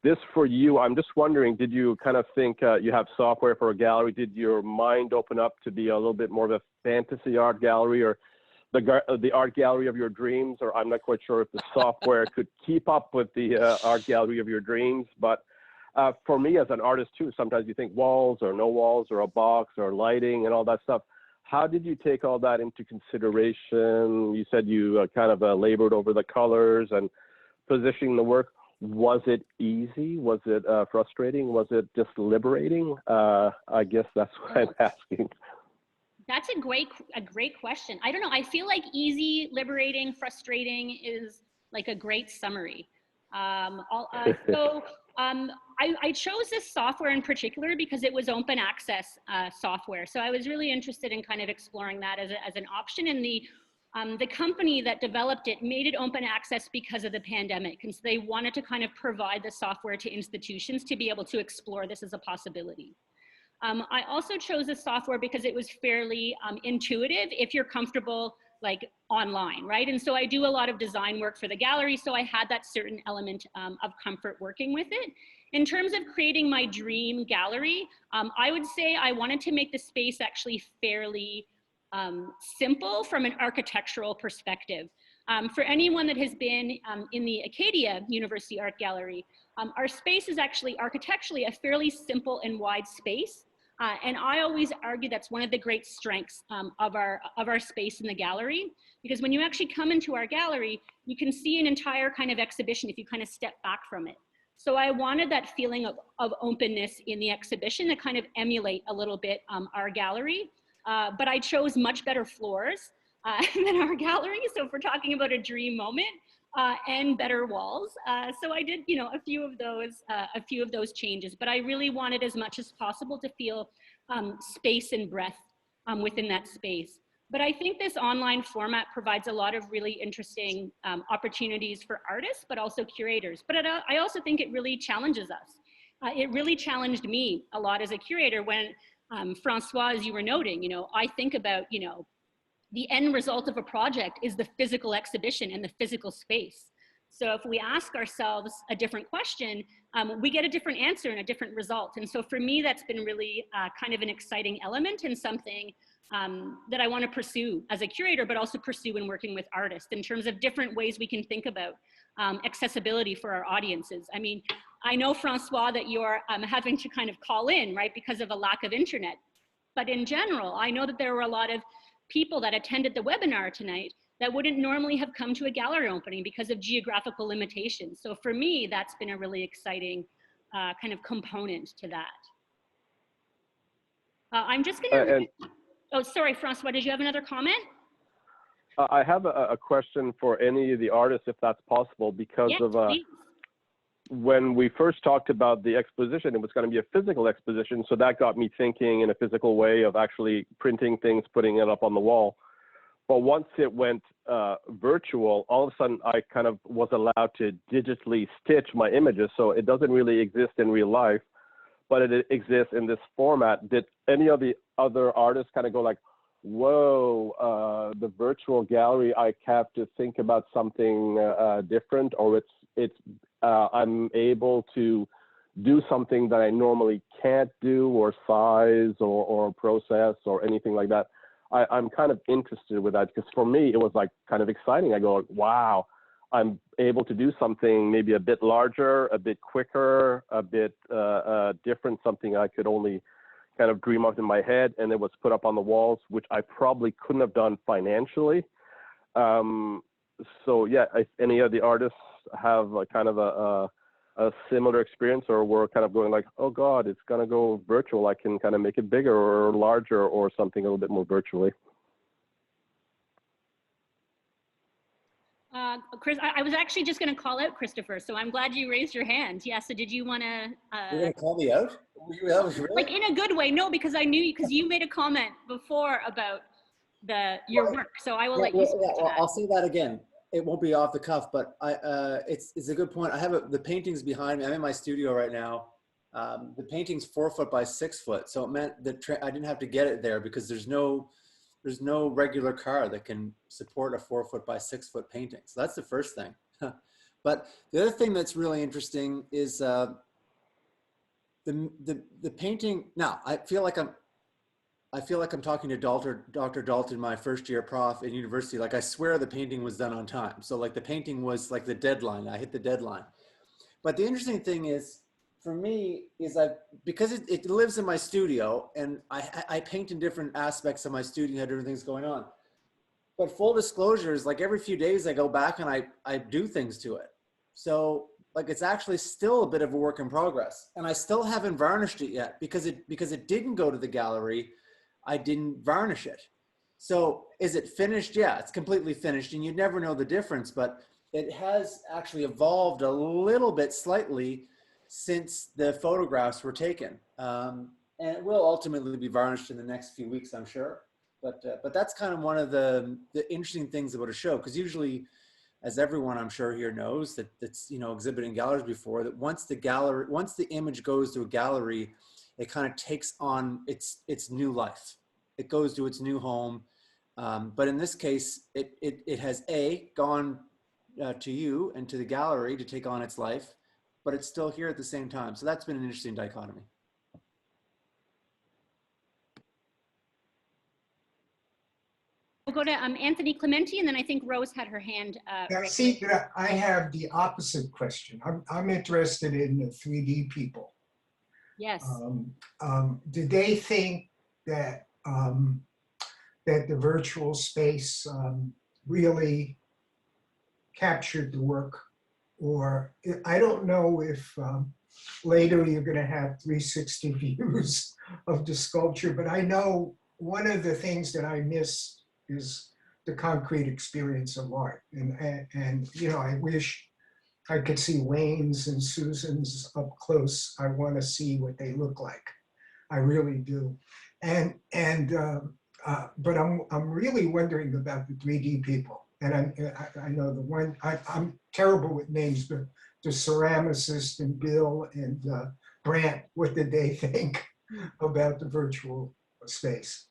this for you, I'm just wondering, did you kind of think you have software for a gallery? Did your mind open up to be a little bit more of a fantasy art gallery, or the art gallery of your dreams? Or I'm not quite sure if the software could keep up with the art gallery of your dreams. But for me as an artist too, sometimes you think walls or no walls or a box or lighting and all that stuff. How did you take all that into consideration? You said you kind of labored over the colors and positioning the work. Was it easy? Was it frustrating? Was it just liberating? I guess that's what I'm asking. That's a great question. I don't know. I feel like easy, liberating, frustrating is like a great summary. I chose this software in particular because it was open access software. So I was really interested in kind of exploring that as an option. And The company that developed it made it open access because of the pandemic. And so they wanted to kind of provide the software to institutions to be able to explore this as a possibility. I also chose this software because it was fairly intuitive if you're comfortable like online, right? And so I do a lot of design work for the gallery, so I had that certain element of comfort working with it. In terms of creating my dream gallery, I would say I wanted to make the space actually fairly simple from an architectural perspective. For anyone that has been in the Acadia University Art Gallery, our space is actually architecturally a fairly simple and wide space. And I always argue that's one of the great strengths of our space in the gallery, because when you actually come into our gallery, you can see an entire kind of exhibition if you kind of step back from it. So I wanted that feeling of openness in the exhibition to kind of emulate a little bit our gallery. But I chose much better floors than our gallery. So if we're talking about a dream moment, and better walls. So I did, you know, a few of those changes, but I really wanted as much as possible to feel space and breadth within that space. But I think this online format provides a lot of really interesting opportunities for artists, but also curators. But I also think it really challenges us. It really challenged me a lot as a curator when, Francois, as you were noting, you know, I think about, you know, the end result of a project is the physical exhibition and the physical space. So if we ask ourselves a different question, we get a different answer and a different result. And so for me, that's been really kind of an exciting element and something that I want to pursue as a curator, but also pursue in working with artists in terms of different ways we can think about accessibility for our audiences. I mean, I know, Francois, that you're having to kind of call in, right, because of a lack of internet. But in general, I know that there were a lot of people that attended the webinar tonight that wouldn't normally have come to a gallery opening because of geographical limitations. So for me, that's been a really exciting kind of component to that. I'm just gonna, oh, sorry, Francois, did you have another comment? I have a question for any of the artists, if that's possible, because yes, of when we first talked about the exposition, it was going to be a physical exposition. So that got me thinking in a physical way of actually printing things, putting it up on the wall. But once it went virtual, all of a sudden I kind of was allowed to digitally stitch my images. So it doesn't really exist in real life, but it exists in this format. Did any of the other artists kind of go like, whoa, the virtual gallery, I have to think about something different, or I'm able to do something that I normally can't do, or size or process or anything like that. I'm kind of interested with that, because for me, it was like kind of exciting. I go, wow, I'm able to do something maybe a bit larger, a bit quicker, a bit different, something I could only kind of dream of in my head, and it was put up on the walls, which I probably couldn't have done financially. So yeah, if any of the artists have a kind of a similar experience, or we're kind of going like, oh God, it's gonna go virtual, I can kind of make it bigger or larger or something a little bit more virtually. Chris, I was actually just going to call out Christopher, so I'm glad you raised your hand. Yeah, so did you want to... You're going to call me out? That was really... Like in a good way. No, because I knew you, because you made a comment before about your work, so I will let you speak to that. I'll say that again. It won't be off the cuff, but it's a good point. I have the paintings behind me. I'm in my studio right now. The painting's 4 foot by 6 foot, so it meant that I didn't have to get it there, because there's no regular car that can support a 4 foot by 6 foot painting. So that's the first thing. But the other thing that's really interesting is the painting. Now I feel like I'm talking to Dr. Dalton, my first year prof at university. Like, I swear the painting was done on time. So like the painting was like the deadline. I hit the deadline. But the interesting thing is, for me, is because it lives in my studio, and I paint in different aspects of my studio, have different things going on. But full disclosure is, like, every few days I go back and I do things to it. So like, it's actually still a bit of a work in progress, and I still haven't varnished it yet, because it didn't go to the gallery. I didn't varnish it. So is it finished? Yeah, it's completely finished, and you'd never know the difference, but it has actually evolved a little bit slightly since the photographs were taken. And it will ultimately be varnished in the next few weeks, I'm sure. But that's kind of one of the interesting things about a show, because usually, as everyone I'm sure here knows that's exhibiting galleries before, that once the image goes to a gallery, it kind of takes on its new life. It goes to its new home. But in this case, it has gone to you and to the gallery to take on its life, but it's still here at the same time. So that's been an interesting dichotomy. We'll go to Anthony Clementi, and then I think Rose had her hand raised. See, I have the opposite question. I'm interested in the 3D people. Yes. Do they think that that the virtual space really captured the work? Or I don't know if later you're going to have 360 views of the sculpture, but I know one of the things that I miss is the concrete experience of art. And I wish I could see Wayne's and Susan's up close. I want to see what they look like. I really do. But I'm really wondering about the 3D people. And I know the one, I'm terrible with names, but the ceramicist and Bill and Brent, what did they think about the virtual space?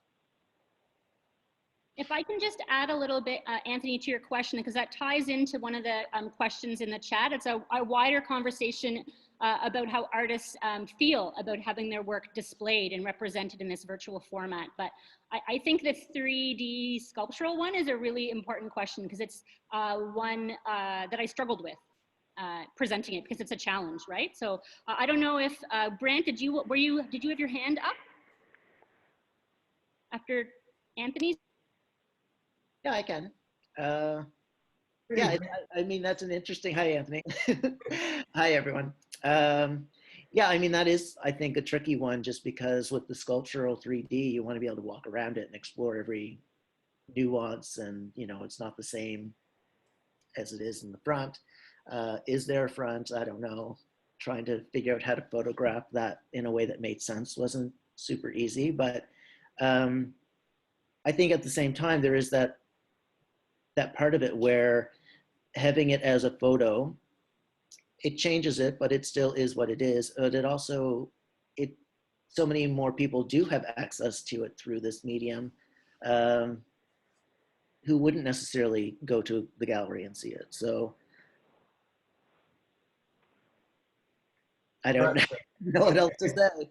If I can just add a little bit, Anthony, to your question, because that ties into one of the questions in the chat. It's a wider conversation about how artists feel about having their work displayed and represented in this virtual format. But I think the 3D sculptural one is a really important question, because it's one that I struggled with presenting it, because it's a challenge, right? So I don't know if Brent, did you have your hand up after Anthony's? Yeah, I can. Yeah, I mean, that's an interesting, hi, Anthony. Hi, everyone. Yeah, I mean, that is, I think, a tricky one, just because with the sculptural 3D, you want to be able to walk around it and explore every nuance, and, it's not the same as it is in the front. Is there a front? I don't know. Trying to figure out how to photograph that in a way that made sense wasn't super easy, but I think at the same time, there is that part of it where having it as a photo, it changes it, but it still is what it is. But it also, so many more people do have access to it through this medium, who wouldn't necessarily go to the gallery and see it. So I don't know what else to say.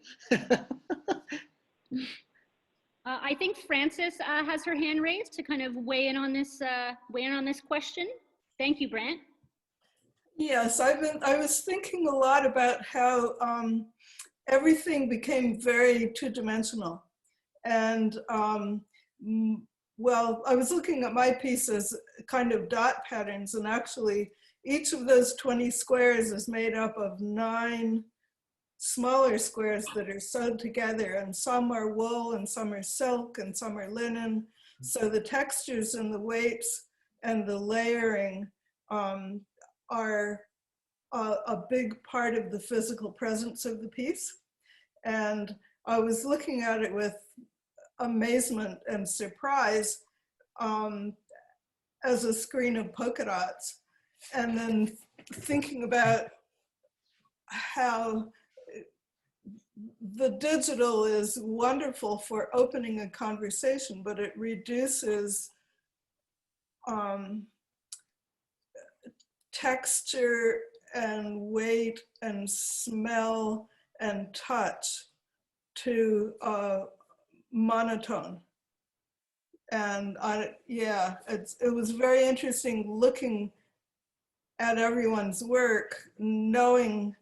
I think Frances has her hand raised to kind of weigh in on this question. Thank you, Brent. Yes, I was thinking a lot about how everything became very two-dimensional. And well, I was looking at my piece as kind of dot patterns, and actually each of those 20 squares is made up of 9 smaller squares that are sewed together, and some are wool and some are silk and some are linen. So the textures and the weights and the layering are a big part of the physical presence of the piece. And I was looking at it with amazement and surprise as a screen of polka dots, and then thinking about how the digital is wonderful for opening a conversation, but it reduces texture and weight and smell and touch to monotone. And it was very interesting looking at everyone's work, knowing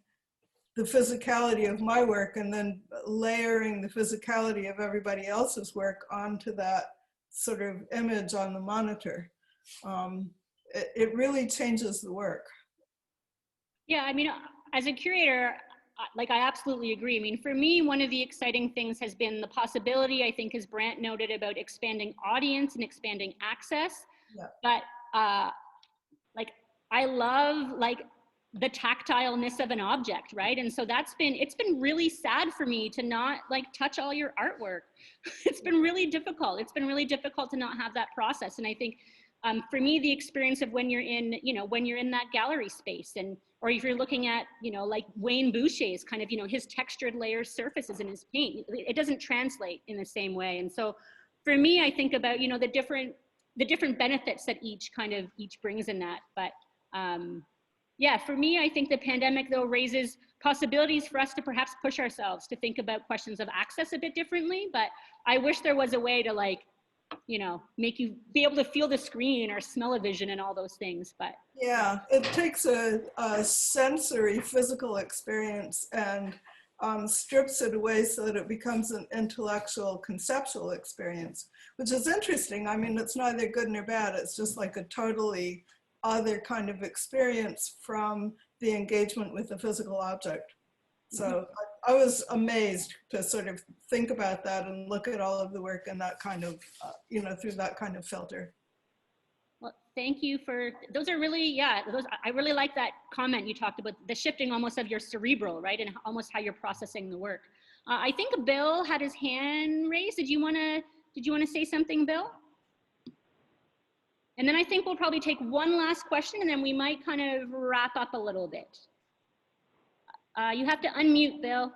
the physicality of my work, and then layering the physicality of everybody else's work onto that sort of image on the monitor. It really changes the work. Yeah, I mean, as a curator, like, I absolutely agree. I mean, for me, one of the exciting things has been the possibility, I think, as Brent noted, about expanding audience and expanding access. Yeah. But like, I love, like, the tactileness of an object, right? And so it's been really sad for me to not like touch all your artwork. It's been really difficult. It's been really difficult to not have that process. And I think for me, the experience of when you're in, when you're in that gallery space, or if you're looking at, like Wayne Boucher's kind of, his textured layers surfaces in his paint, it doesn't translate in the same way. And so for me, I think about, the different benefits that each brings in that. But yeah, for me, I think the pandemic though raises possibilities for us to perhaps push ourselves to think about questions of access a bit differently. But I wish there was a way to like, make you be able to feel the screen or smell a vision and all those things. But yeah, it takes a sensory physical experience and strips it away so that it becomes an intellectual conceptual experience, which is interesting. I mean, it's neither good nor bad. It's just like a totally other kind of experience from the engagement with the physical object. So I was amazed to sort of think about that and look at all of the work in that kind of, through that kind of filter. well, thank you for, those are really, yeah, I really like that comment you talked about, the shifting almost of your cerebral, right? And almost how you're processing the work. I think Bill had his hand raised. Did you want to say something, Bill? And then I think we'll probably take one last question and then we might kind of wrap up a little bit. You have to unmute, Bill.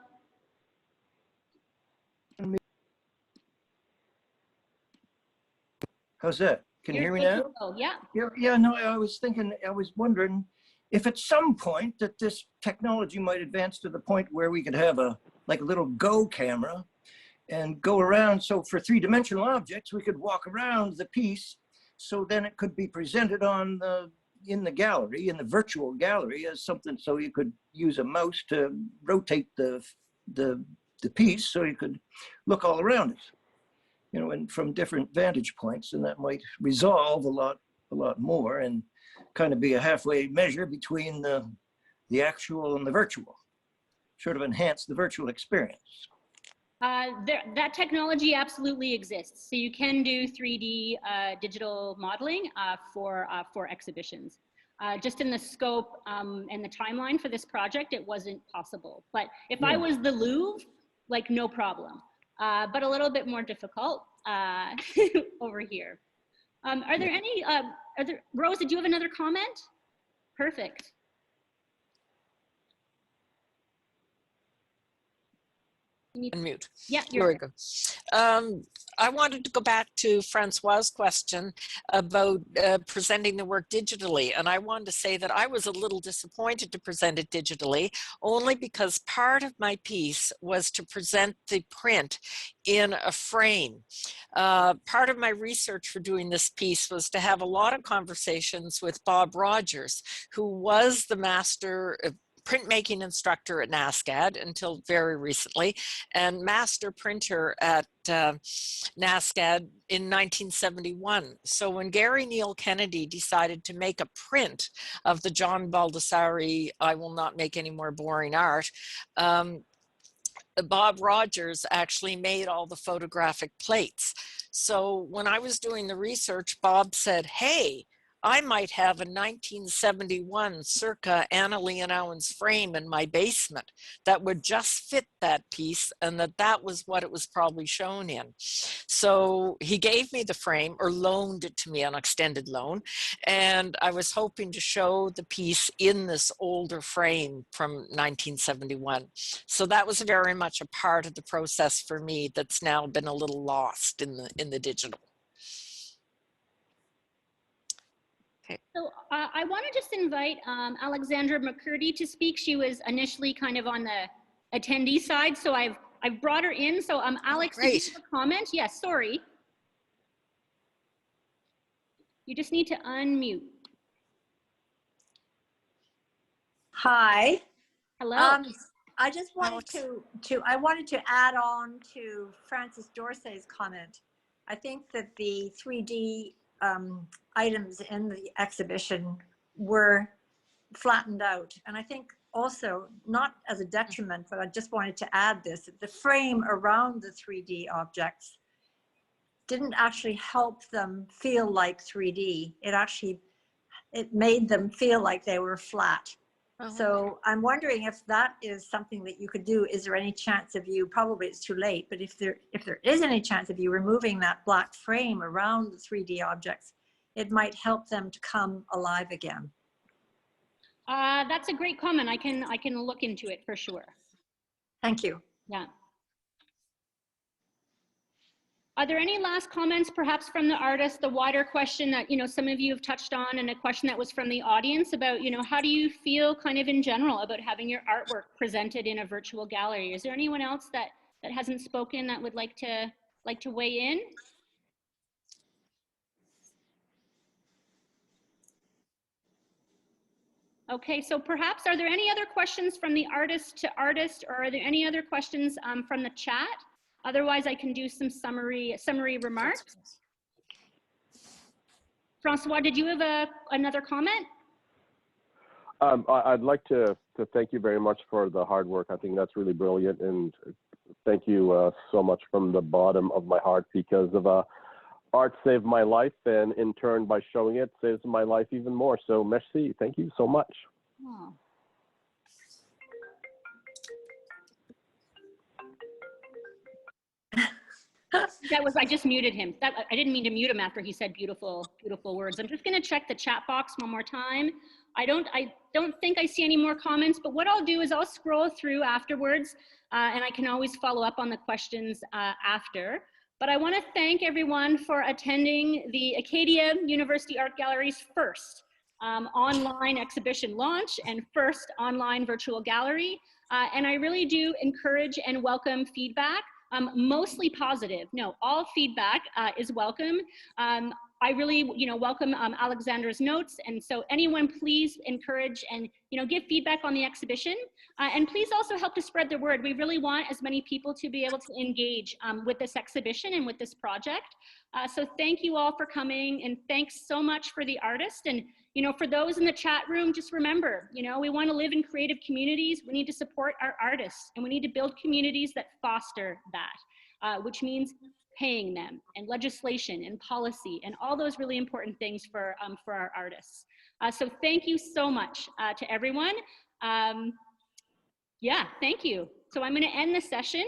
How's that? Can you hear me now? Oh, yeah. Yeah, no, I was wondering if at some point that this technology might advance to the point where we could have like a little Go camera and go around. So for three-dimensional objects, we could walk around the piece. So then it could be presented in the gallery, in the virtual gallery, as something, so you could use a mouse to rotate the piece so you could look all around it, and from different vantage points, and that might resolve a lot more and kind of be a halfway measure between the actual and the virtual, sort of enhance the virtual experience. That technology absolutely exists. So you can do 3D digital modeling for exhibitions. Just in the scope and the timeline for this project, it wasn't possible. But if I was the Louvre, like no problem. But a little bit more difficult over here. Are there any, Rose, did you have another comment? Perfect. Unmute. Yeah, there we go. I wanted to go back to Francois' question about presenting the work digitally. And I wanted to say that I was a little disappointed to present it digitally, only because part of my piece was to present the print in a frame. Part of my research for doing this piece was to have a lot of conversations with Bob Rogers, who was the master printmaking instructor at NASCAD until very recently, and master printer at NASCAD in 1971. So when Gary Neal Kennedy decided to make a print of the John Baldessari, I Will Not Make Any More Boring Art, Bob Rogers actually made all the photographic plates. So when I was doing the research, Bob said, hey, I might have a 1971 circa Anna Leonowens frame in my basement that would just fit that piece, and that was what it was probably shown in. So he gave me the frame, or loaned it to me on extended loan, and I was hoping to show the piece in this older frame from 1971. So that was very much a part of the process for me that's now been a little lost in the digital. Okay. So I want to just invite Alexandra Mccurdy to speak. She was initially kind of on the attendee side, so I've brought her in. So Alex, did you have a comment? Yes, sorry. You just need to unmute. Hi. Hello. I just wanted I wanted to add on to Francis Dorsey's comment. I think that the 3D items in the exhibition were flattened out. And I think also, not as a detriment, but I just wanted to add this, the frame around the 3D objects didn't actually help them feel like 3D. It made them feel like they were flat. So I'm wondering if that is something that you could do. Is there any chance of you, probably it's too late, but if there is any chance of you removing that black frame around the 3D objects, it might help them to come alive again. That's a great comment. I can look into it for sure. Thank you. Yeah. Are there any last comments perhaps from the artist, the wider question that, you know, some of you have touched on, and a question that was from the audience about, you know, how do you feel kind of in general about having your artwork presented in a virtual gallery? Is there anyone else that hasn't spoken that would like to weigh in? Okay, so perhaps are there any other questions from the artist to artist, or are there any other questions from the chat? Otherwise, I can do some summary remarks. Francois, did you have another comment? I'd like to thank you very much for the hard work. I think that's really brilliant, and thank you so much from the bottom of my heart, because of art saved my life, and in turn, by showing it, saves my life even more. So merci, thank you so much. Oh. I just muted him. I didn't mean to mute him after he said beautiful words. I'm just gonna check the chat box one more time. I don't think I see any more comments, but what I'll do is I'll scroll through afterwards, and I can always follow up on the questions after. But I want to thank everyone for attending the Acadia University Art Gallery's first online exhibition launch and first online virtual gallery. And I really do encourage and welcome feedback. Mostly positive. No, all feedback is welcome. I really, welcome Alexandra's notes, and so anyone, please encourage and give feedback on the exhibition, and please also help to spread the word. We really want as many people to be able to engage with this exhibition and with this project. So thank you all for coming, and thanks so much for the artist. And for those in the chat room, just remember, we want to live in creative communities. We need to support our artists, and we need to build communities that foster that, which means paying them, and legislation and policy and all those really important things for our artists. So thank you so much to everyone. Yeah, thank you. So I'm going to end the session.